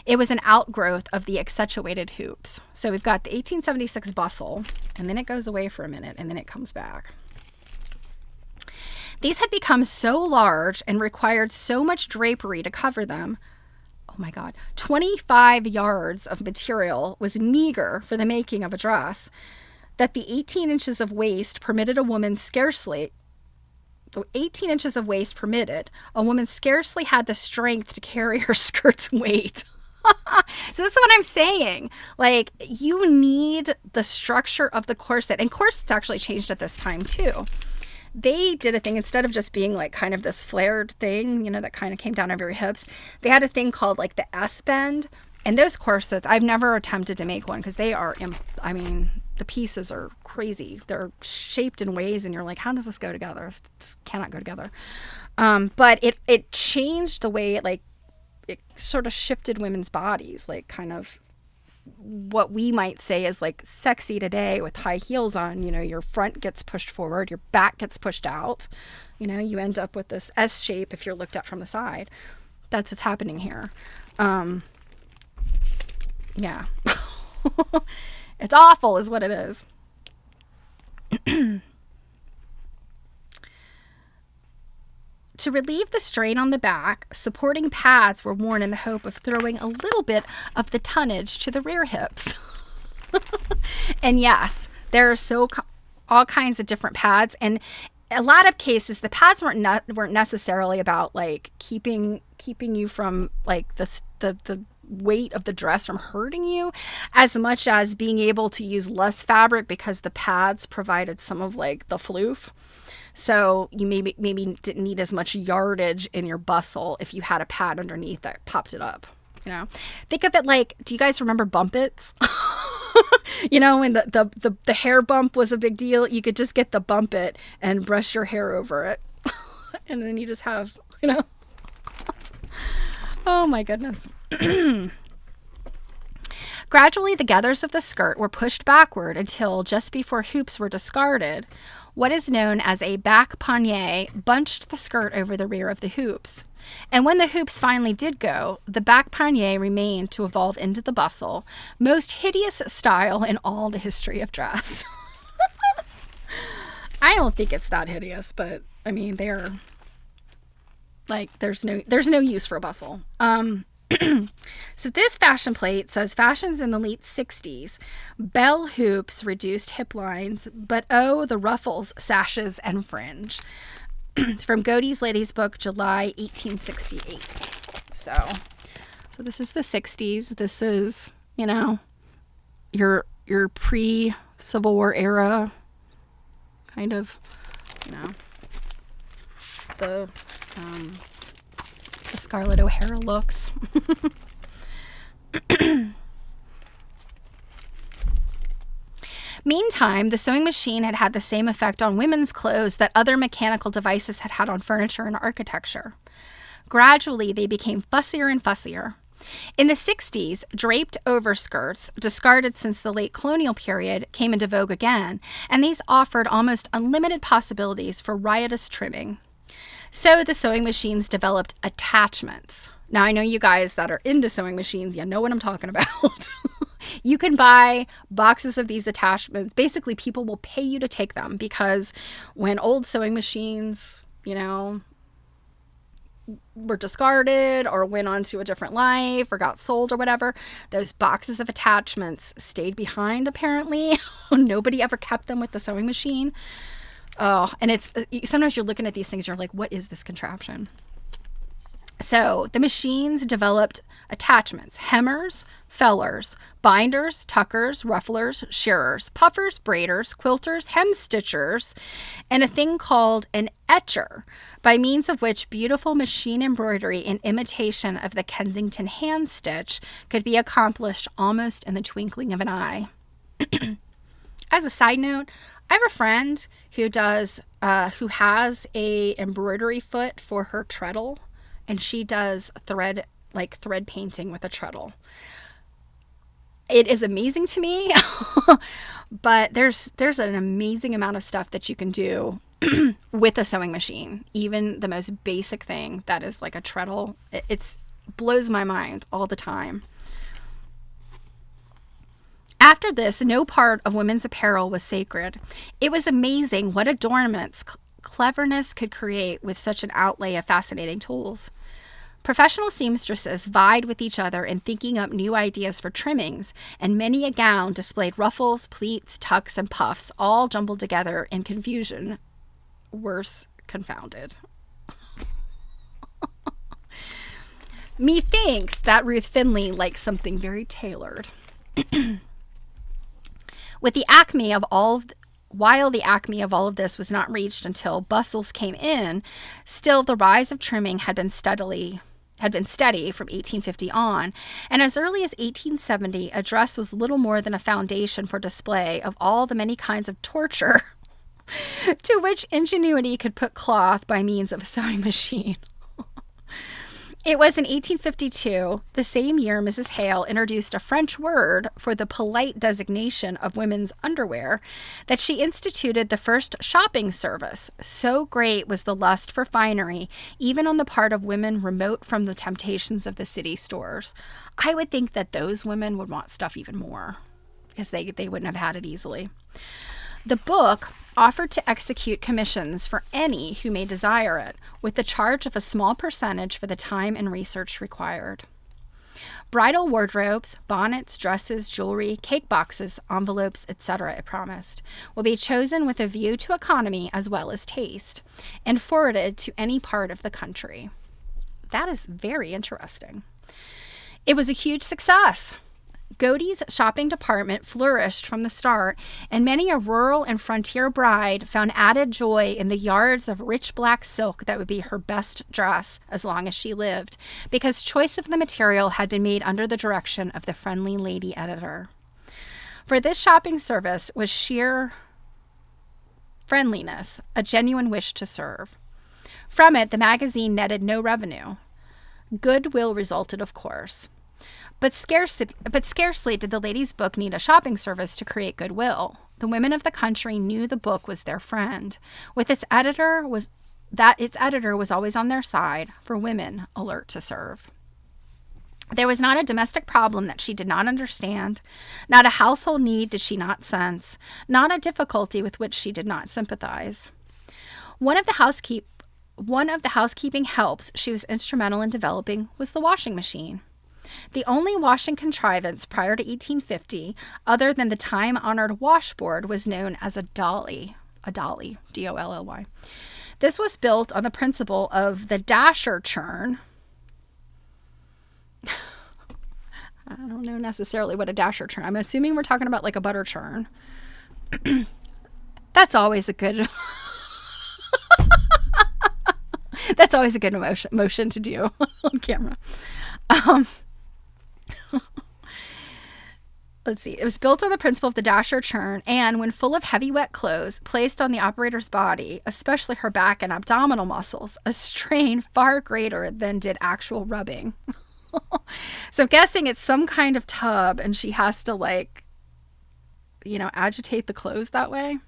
It was an outgrowth of the accentuated hoops. So we've got the 1876 bustle, and then it goes away for a minute, and then it comes back. These had become so large and required so much drapery to cover them. Oh my God, 25 yards of material was meager for the making of a dress, that the 18 inches of waist permitted a woman scarcely had the strength to carry her skirt's weight. So that's what I'm saying. Like, you need the structure of the corset. And corsets actually changed at this time too. They did a thing, instead of just being like kind of this flared thing, you know, that kind of came down over your hips, they had a thing called like the S-bend. And those corsets, I've never attempted to make one because they are, I mean, the pieces are crazy. They're shaped in ways and you're like, how does this go together? This cannot go together. But it changed the way it sort of shifted women's bodies, like kind of what we might say is like sexy today with high heels on. You know, your front gets pushed forward, your back gets pushed out. You know, you end up with this S shape if you're looked at from the side. That's what's happening here. Yeah. It's awful is what it is. To relieve the strain on the back, supporting pads were worn in the hope of throwing a little bit of the tonnage to the rear hips. And yes, they're so all kinds of different pads. And a lot of cases, the pads weren't necessarily about like keeping you from like the weight of the dress from hurting you, as much as being able to use less fabric because the pads provided some of like the floof. So you maybe didn't need as much yardage in your bustle if you had a pad underneath that popped it up. You know, think of it like, do you guys remember Bumpits? You know, when the hair bump was a big deal, you could just get the Bumpit and brush your hair over it. And then you just have, you know. Oh my goodness. Gradually, the gathers of the skirt were pushed backward until just before hoops were discarded. What is known as a back panier bunched the skirt over the rear of the hoops. And when the hoops finally did go, the back panier remained to evolve into the bustle, most hideous style in all the history of dress. I don't think it's that hideous, but I mean, they're like, there's no use for a bustle. So this fashion plate says fashions in the late 60s. Bell hoops reduced hip lines, but oh, the ruffles, sashes, and fringe. From Godey's Ladies Book, July 1868. So this is the 60s. This is, you know, your pre-Civil War era kind of, you know, the Scarlett O'Hara looks. Meantime, the sewing machine had had the same effect on women's clothes that other mechanical devices had had on furniture and architecture. Gradually, they became fussier and fussier. In the 60s, draped overskirts, discarded since the late colonial period, came into vogue again, and these offered almost unlimited possibilities for riotous trimming. So the sewing machines developed attachments. Now, I know you guys that are into sewing machines, you know what I'm talking about. You can buy boxes of these attachments. Basically, people will pay you to take them because when old sewing machines, you know, were discarded or went on to a different life or got sold or whatever, those boxes of attachments stayed behind, apparently. Nobody ever kept them with the sewing machine. Oh, and it's sometimes you're looking at these things, you're like, what is this contraption? So the machines developed attachments: hemmers, fellers, binders, tuckers, rufflers, shearers, puffers, braiders, quilters, hem stitchers, and a thing called an etcher, by means of which beautiful machine embroidery in imitation of the Kensington hand stitch could be accomplished almost in the twinkling of an eye. As a side note, I have a friend who has a embroidery foot for her treadle, and she does thread painting with a treadle. It is amazing to me, but there's an amazing amount of stuff that you can do with a sewing machine. Even the most basic thing that is like a treadle, it blows my mind all the time. After this, no part of women's apparel was sacred. It was amazing what adornments cleverness could create with such an outlay of fascinating tools. Professional seamstresses vied with each other in thinking up new ideas for trimmings, and many a gown displayed ruffles, pleats, tucks, and puffs, all jumbled together in confusion, worse confounded. Methinks that Ruth Finley likes something very tailored. While the acme of all of this was not reached until bustles came in, still the rise of trimming had been steady from 1850 on, and as early as 1870, a dress was little more than a foundation for display of all the many kinds of torture to which ingenuity could put cloth by means of a sewing machine. It was in 1852, the same year Mrs. Hale introduced a French word for the polite designation of women's underwear, that she instituted the first shopping service. So great was the lust for finery, even on the part of women remote from the temptations of the city stores. I would think that those women would want stuff even more, because they wouldn't have had it easily. The book offered to execute commissions for any who may desire it, with the charge of a small percentage for the time and research required. Bridal wardrobes, bonnets, dresses, jewelry, cake boxes, envelopes, etc., it promised, will be chosen with a view to economy as well as taste, and forwarded to any part of the country. That is very interesting. It was a huge success. Godey's shopping department flourished from the start, and many a rural and frontier bride found added joy in the yards of rich black silk that would be her best dress as long as she lived, because choice of the material had been made under the direction of the friendly lady editor. For this shopping service was sheer friendliness, a genuine wish to serve. From it, the magazine netted no revenue. Goodwill resulted, of course. But scarcely did the lady's book need a shopping service to create goodwill. The women of the country knew the book was their friend, its editor was always on their side, for women alert to serve. There was not a domestic problem that she did not understand, not a household need did she not sense, not a difficulty with which she did not sympathize. One of the housekeeping helps she was instrumental in developing was the washing machine. The only washing contrivance prior to 1850, other than the time-honored washboard, was known as a dolly, D-O-L-L-Y. This was built on the principle of the dasher churn. I don't know necessarily what a dasher churn. I'm assuming we're talking about like a butter churn. That's always a good... That's always a good motion to do on camera. Let's see. It was built on the principle of the dasher churn, and when full of heavy wet clothes placed on the operator's body, especially her back and abdominal muscles, a strain far greater than did actual rubbing. So I'm guessing it's some kind of tub, and she has to agitate the clothes that way.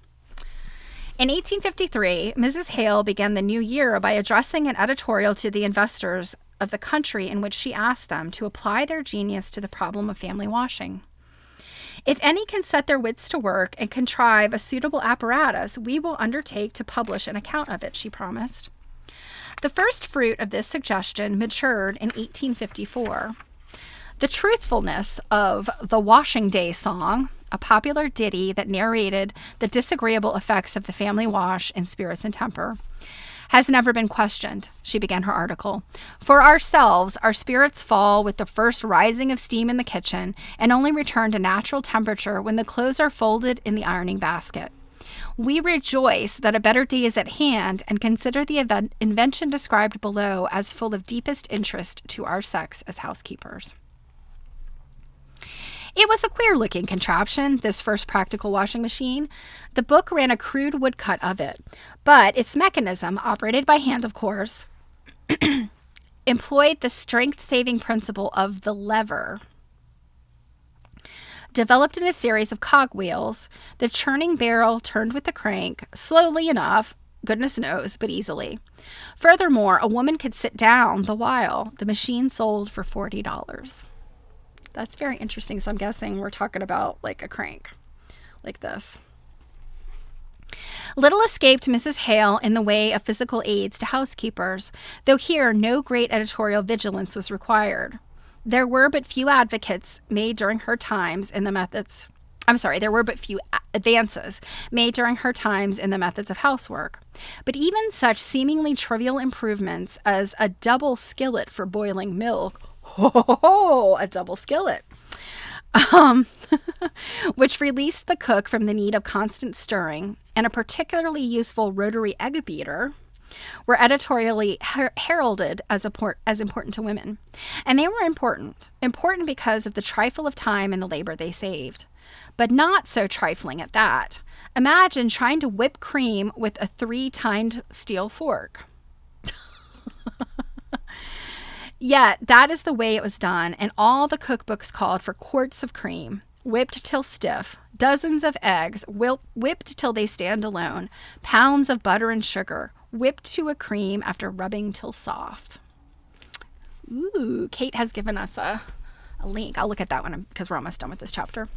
In 1853, Mrs. Hale began the new year by addressing an editorial to the investors of the country in which she asked them to apply their genius to the problem of family washing. If any can set their wits to work and contrive a suitable apparatus, we will undertake to publish an account of it, she promised. The first fruit of this suggestion matured in 1854. The truthfulness of the Washing Day Song, a popular ditty that narrated the disagreeable effects of the family wash in spirits and temper, has never been questioned, she began her article. For ourselves, our spirits fall with the first rising of steam in the kitchen and only return to natural temperature when the clothes are folded in the ironing basket. We rejoice that a better day is at hand and consider the invention described below as full of deepest interest to our sex as housekeepers. It was a queer-looking contraption, this first practical washing machine. The book ran a crude woodcut of it, but its mechanism, operated by hand, of course, employed the strength-saving principle of the lever. Developed in a series of cogwheels, the churning barrel turned with the crank, slowly enough, goodness knows, but easily. Furthermore, a woman could sit down the while. The machine sold for $40. That's very interesting. So I'm guessing we're talking about like a crank, like this. Little escaped Mrs. Hale in the way of physical aids to housekeepers, though here no great editorial vigilance was required. There were but few advances made during her times in the methods of housework. But even such seemingly trivial improvements as a double skillet for boiling milk, a double skillet, which released the cook from the need of constant stirring, and a particularly useful rotary egg beater, were editorially heralded as important to women. And they were important because of the trifle of time and the labor they saved. But not so trifling at that. Imagine trying to whip cream with a 3-tined steel fork. Yet, that is the way it was done, and all the cookbooks called for quarts of cream, whipped till stiff, dozens of eggs, whipped till they stand alone, pounds of butter and sugar, whipped to a cream after rubbing till soft. Ooh, Kate has given us a link. I'll look at that one because we're almost done with this chapter.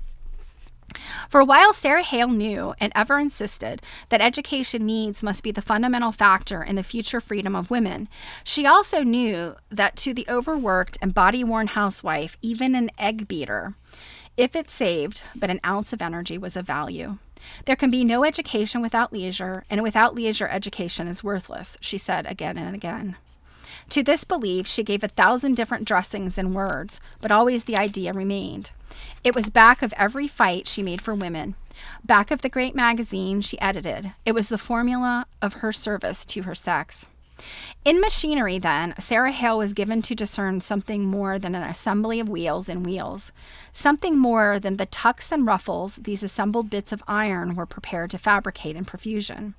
For a while, Sarah Hale knew and ever insisted that education needs must be the fundamental factor in the future freedom of women. She also knew that to the overworked and body-worn housewife, even an egg beater, if it saved but an ounce of energy, was of value. There can be no education without leisure, and without leisure, education is worthless, she said again and again. To this belief, she gave 1,000 different dressings and words, but always the idea remained. It was back of every fight she made for women, back of the great magazine she edited. It was the formula of her service to her sex. In machinery, then, Sarah Hale was given to discern something more than an assembly of wheels and wheels, something more than the tucks and ruffles these assembled bits of iron were prepared to fabricate in profusion.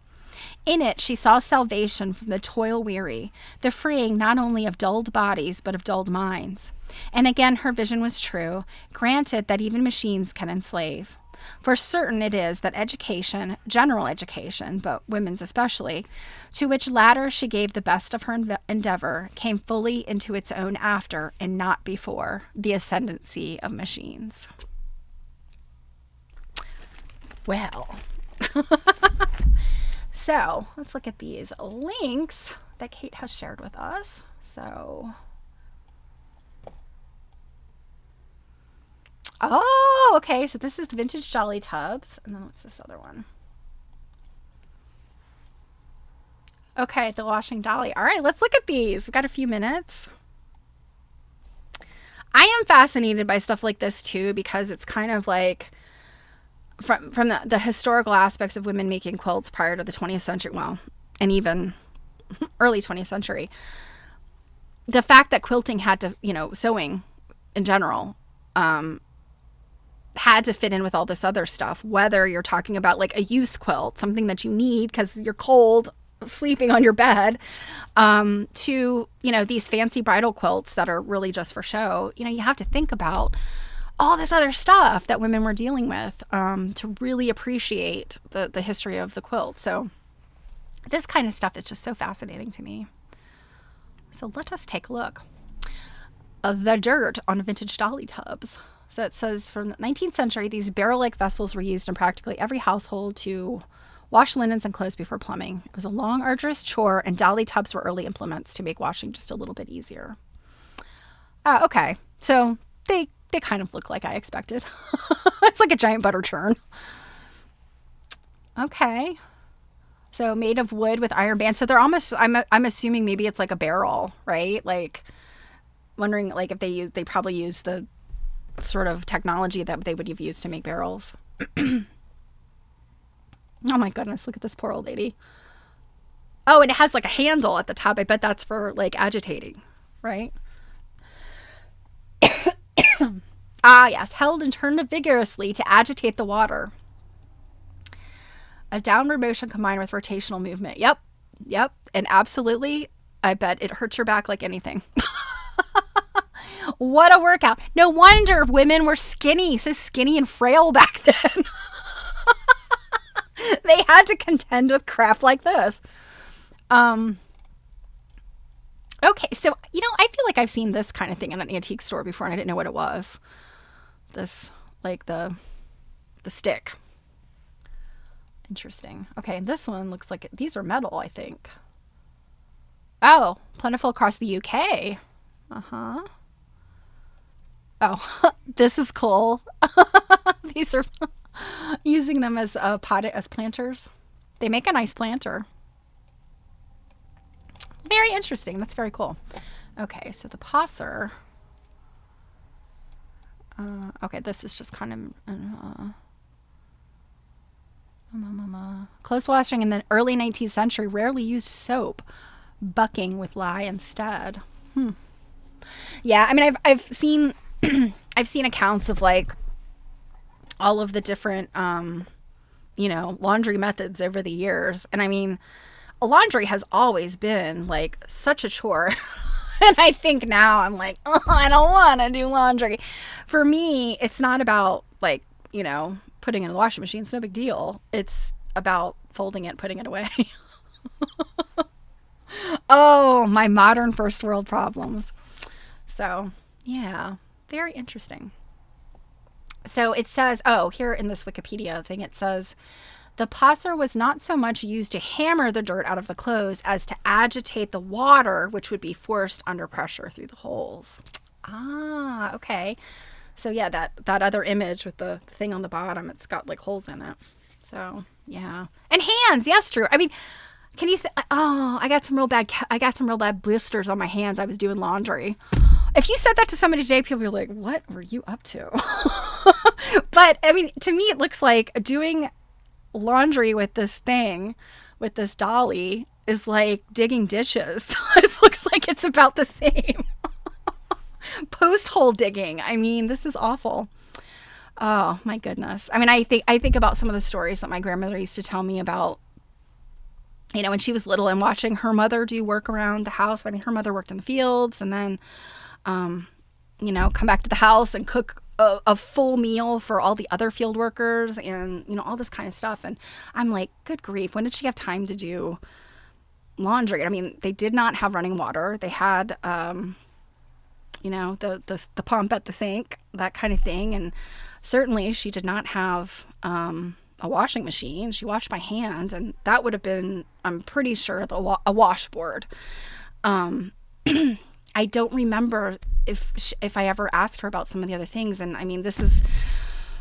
In it, she saw salvation from the toil-weary, the freeing not only of dulled bodies, but of dulled minds. And again, her vision was true, granted that even machines can enslave. For certain it is that education, general education, but women's especially, to which latter she gave the best of her endeavor, came fully into its own after, and not before, the ascendancy of machines. Well... So let's look at these links that Kate has shared with us. So, oh, okay. So this is the vintage Jolly Tubs. And then what's this other one? Okay, the washing dolly. All right, let's look at these. We've got a few minutes. I am fascinated by stuff like this too, because it's kind of like from the historical aspects of women making quilts prior to the 20th century, well, and even early 20th century. The fact that quilting had to, sewing in general, had to fit in with all this other stuff, whether you're talking about like a use quilt, something that you need because you're cold sleeping on your bed, to, these fancy bridal quilts that are really just for show. You have to think about all this other stuff that women were dealing with, to really appreciate the history of the quilt. So this kind of stuff is just so fascinating to me. So let us take a look. The dirt on vintage dolly tubs. So it says from the 19th century, these barrel-like vessels were used in practically every household to wash linens and clothes before plumbing. It was a long, arduous chore, and dolly tubs were early implements to make washing just a little bit easier. Okay, so they kind of look like I expected. It's like a giant butter churn. Okay. So made of wood with iron bands. So they're almost, I'm assuming maybe it's like a barrel, right? Like wondering like if they probably use the sort of technology that they would have used to make barrels. Oh my goodness, look at this poor old lady. Oh, and it has like a handle at the top. I bet that's for like agitating, right? Ah, yes, held and turned vigorously to agitate the water. A downward motion combined with rotational movement. Yep. And absolutely, I bet it hurts your back like anything. What a workout. No wonder women were skinny, so skinny and frail back then. They had to contend with crap like this. Okay, so, I feel like I've seen this kind of thing in an antique store before, and I didn't know what it was. This, like the stick. Interesting. Okay, this one looks like these are metal, I think. Oh, plentiful across the UK. Uh-huh. Oh, this is cool. These are using them as as planters. They make a nice planter. Very interesting. That's very cool. Okay, so the posser. Okay, this is just kind of clothes washing in the early 19th century rarely used soap, bucking with lye instead. Yeah, I mean, I've seen I've seen accounts of like all of the different laundry methods over the years, and I mean, laundry has always been like such a chore. And I think now I'm like, oh, I don't want to do laundry. For me, it's not about like, putting it in the washing machine. It's no big deal. It's about folding it, putting it away. Oh, my modern first world problems. So, yeah, very interesting. So it says, oh, here in this Wikipedia thing, it says, the passer was not so much used to hammer the dirt out of the clothes as to agitate the water, which would be forced under pressure through the holes. Ah, okay. So yeah, that other image with the thing on the bottom, it's got like holes in it. So yeah, and hands, yes, true. I mean, can you say? Oh, I got some real bad blisters on my hands. I was doing laundry. If you said that to somebody today, people would be like, "What were you up to?" But I mean, to me, it looks like doing laundry with this thing, with this dolly, is like digging ditches. It looks like it's about the same. Post hole digging. I mean, this is awful. Oh my goodness. I mean, I think about some of the stories that my grandmother used to tell me about, you know, when she was little and watching her mother do work around the house. I mean, her mother worked in the fields and then, you know, come back to the house and cook a full meal for all the other field workers and, you know, all this kind of stuff. And I'm like, good grief, when did she have time to do laundry? I mean, they did not have running water. They had, you know, the pump at the sink, that kind of thing. And certainly she did not have a washing machine. She washed by hand, and that would have been, I'm pretty sure, a washboard. I don't remember if I ever asked her about some of the other things. And I mean, this is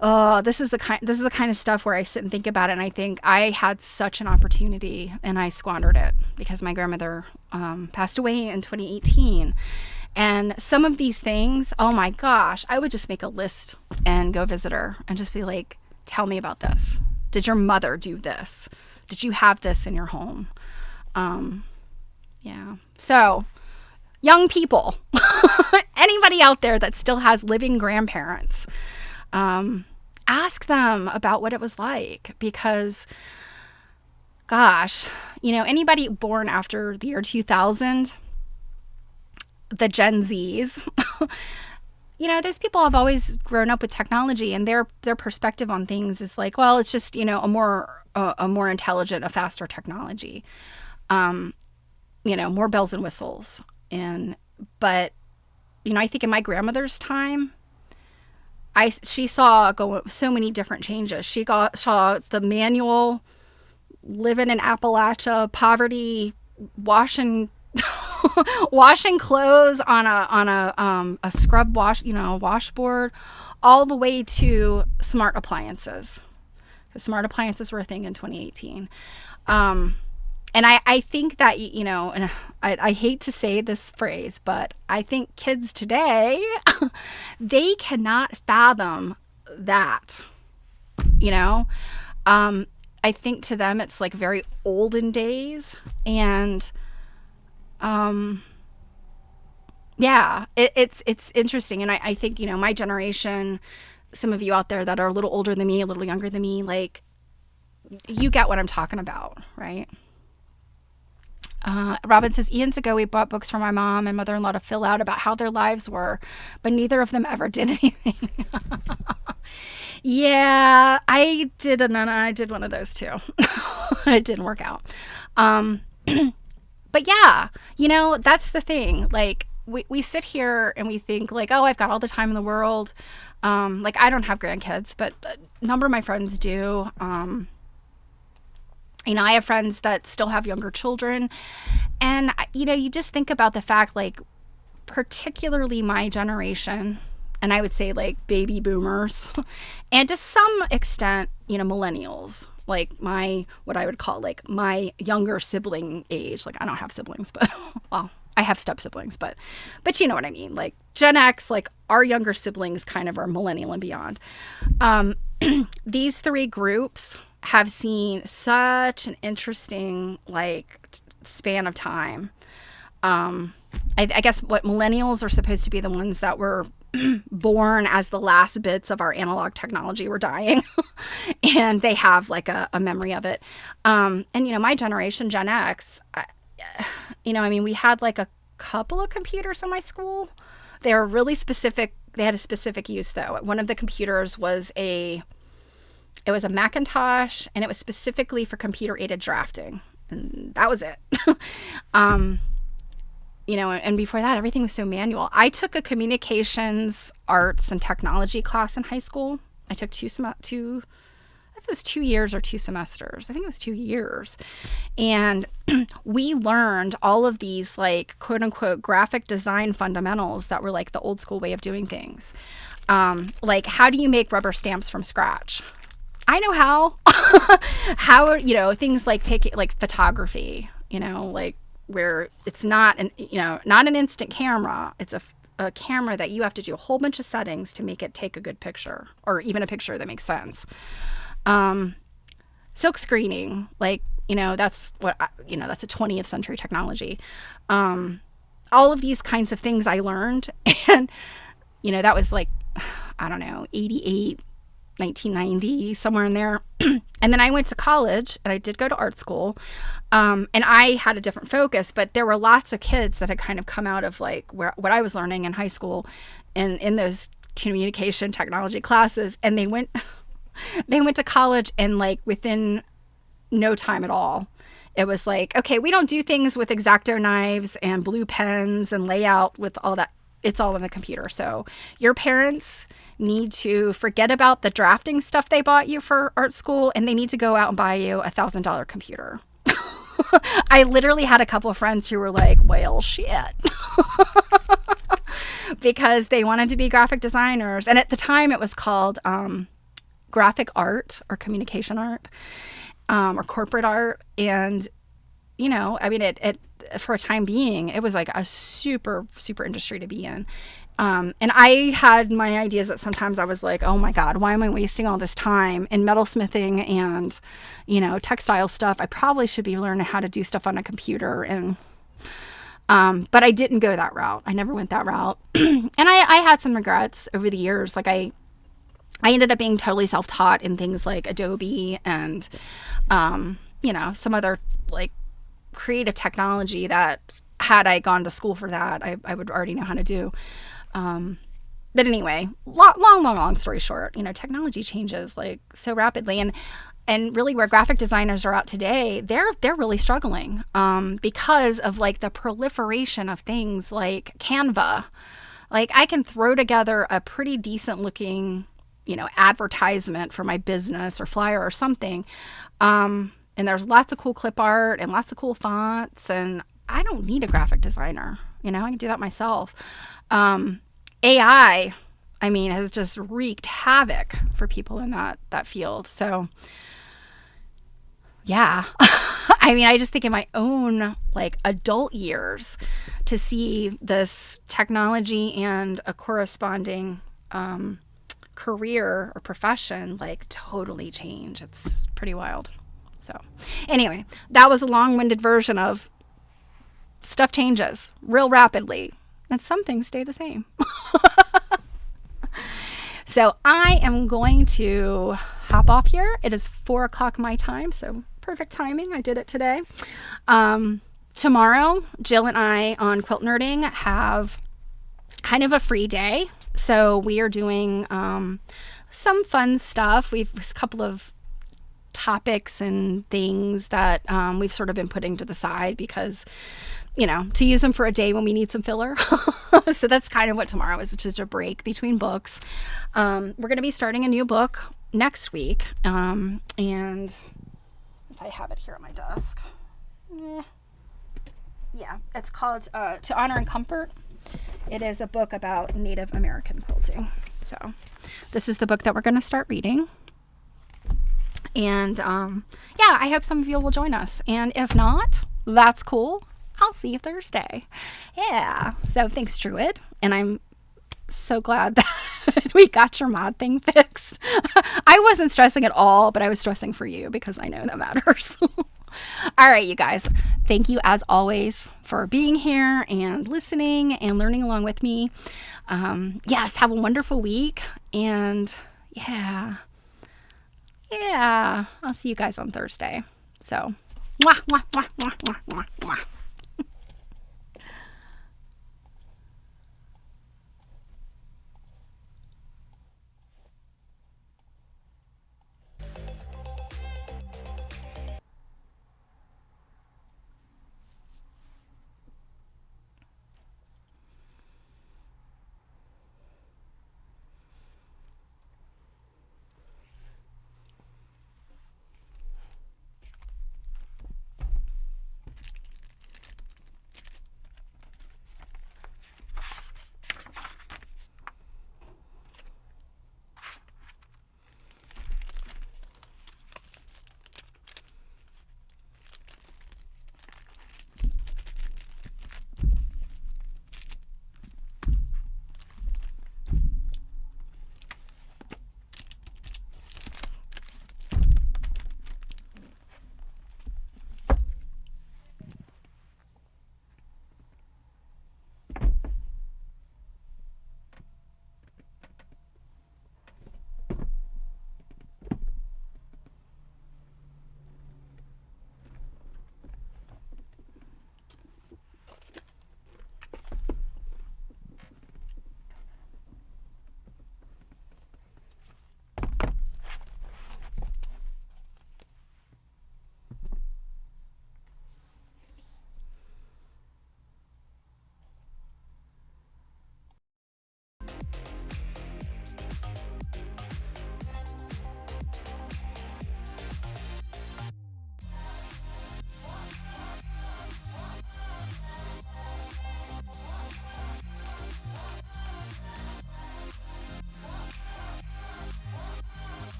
the kind of stuff where I sit and think about it, and I think I had such an opportunity and I squandered it because my grandmother passed away in 2018. And some of these things, oh my gosh, I would just make a list and go visit her and just be like, tell me about this. Did your mother do this? Did you have this in your home? Yeah. So, young people, anybody out there that still has living grandparents, ask them about what it was like, because gosh, you know, anybody born after the year 2000, the Gen Zs, you know, those people have always grown up with technology, and their perspective on things is like, well, it's just, you know, a more intelligent, a faster technology, you know, more bells and whistles. But you know, I think in my grandmother's time, she saw so many different changes. She saw the manual, living in Appalachia, poverty, washing clothes on a scrub wash, you know, washboard, all the way to smart appliances. The smart appliances were a thing in 2018. And I think that, you know, and I hate to say this phrase, but I think kids today, they cannot fathom that, you know. I think to them it's like very olden days, and yeah, it's interesting. And I think, you know, my generation, some of you out there that are a little older than me, a little younger than me, like, you get what I'm talking about, right? Robin says, eons ago, we bought books for my mom and mother-in-law to fill out about how their lives were, but neither of them ever did anything. Yeah, I did one of those too. It didn't work out. But yeah, you know, that's the thing. Like, we sit here and we think like, oh, I've got all the time in the world. Like, I don't have grandkids, but a number of my friends do. You know, I have friends that still have younger children. And, you know, you just think about the fact, like, particularly my generation, and I would say like baby boomers, and to some extent, you know, millennials, like what I would call like my younger sibling age. Like, I don't have siblings, but, well, I have step siblings, but you know what I mean? Like Gen X, like our younger siblings kind of are millennial and beyond. These three groups have seen such an interesting like span of time. I guess what millennials are supposed to be the ones that were born as the last bits of our analog technology were dying, and they have like a memory of it. And you know, my generation, Gen X, you know, I mean, we had like a couple of computers in my school. They were really specific. They had a specific use though. One of the computers was it was a Macintosh, and it was specifically for computer-aided drafting. And that was it. You know, and before that, everything was so manual. I took a communications, arts, and technology class in high school. I took two if it was 2 years or 2 semesters. I think it was 2 years. And we learned all of these like quote unquote graphic design fundamentals that were like the old school way of doing things. Like how do you make rubber stamps from scratch? I know how. How, you know, things like like photography, you know, like where it's not not an instant camera. It's a camera that you have to do a whole bunch of settings to make it take a good picture, or even a picture that makes sense. Silk screening, like, you know, that's what, that's a 20th century technology. All of these kinds of things I learned, and, you know, that was like, I don't know, 88, 1990, somewhere in there. And then I went to college, and I did go to art school. And I had a different focus, but there were lots of kids that had kind of come out of like what I was learning in high school and in those communication technology classes. And they went to college, and like within no time at all, it was like, okay, we don't do things with X-Acto knives and blue pens and layout with all that. It's all in the computer. So your parents need to forget about the drafting stuff they bought you for art school, and they need to go out and buy you $1,000 computer. I literally had a couple of friends who were like, well, shit. Because they wanted to be graphic designers. And at the time it was called graphic art or communication art, or corporate art. And, you know, I mean, it for a time being, it was like a super, super industry to be in. And I had my ideas that sometimes I was like, oh my God, why am I wasting all this time in metalsmithing and, you know, textile stuff? I probably should be learning how to do stuff on a computer. And, but I didn't go that route. I never went that route. And I had some regrets over the years. Like I ended up being totally self-taught in things like Adobe and, you know, some other like creative technology that had I gone to school for that, I would already know how to do. But anyway, long story short, you know, technology changes like so rapidly, and really where graphic designers are at today, they're really struggling, because of like the proliferation of things like Canva. Like I can throw together a pretty decent looking, you know, advertisement for my business or flyer or something. And there's lots of cool clip art and lots of cool fonts, and I don't need a graphic designer. You know, I can do that myself. AI, I mean, has just wreaked havoc for people in that field. So, yeah. I mean, I just think in my own like adult years to see this technology and a corresponding career or profession like totally change. It's pretty wild. So anyway, that was a long-winded version of stuff changes real rapidly, and some things stay the same. So I am going to hop off here. It is 4:00 my time, so perfect timing. I did it today. Tomorrow, Jill and I on Quilt Nerding have kind of a free day. So we are doing some fun stuff. We've a couple of topics and things that we've sort of been putting to the side because, you know, to use them for a day when we need some filler. So that's kind of what tomorrow is, just a break between books. We're going to be starting a new book next week. And if I have it here on my desk. Yeah, it's called To Honor and Comfort. It is a book about Native American quilting. So this is the book that we're going to start reading. And yeah, I hope some of you will join us. And if not, that's cool. I'll see you Thursday. Yeah. So thanks, Druid. And I'm so glad that we got your mod thing fixed. I wasn't stressing at all, but I was stressing for you because I know that matters. All right, you guys. Thank you as always for being here and listening and learning along with me. Yes, have a wonderful week. And yeah, I'll see you guys on Thursday. So, mwah, mwah, mwah, mwah, mwah, mwah, mwah.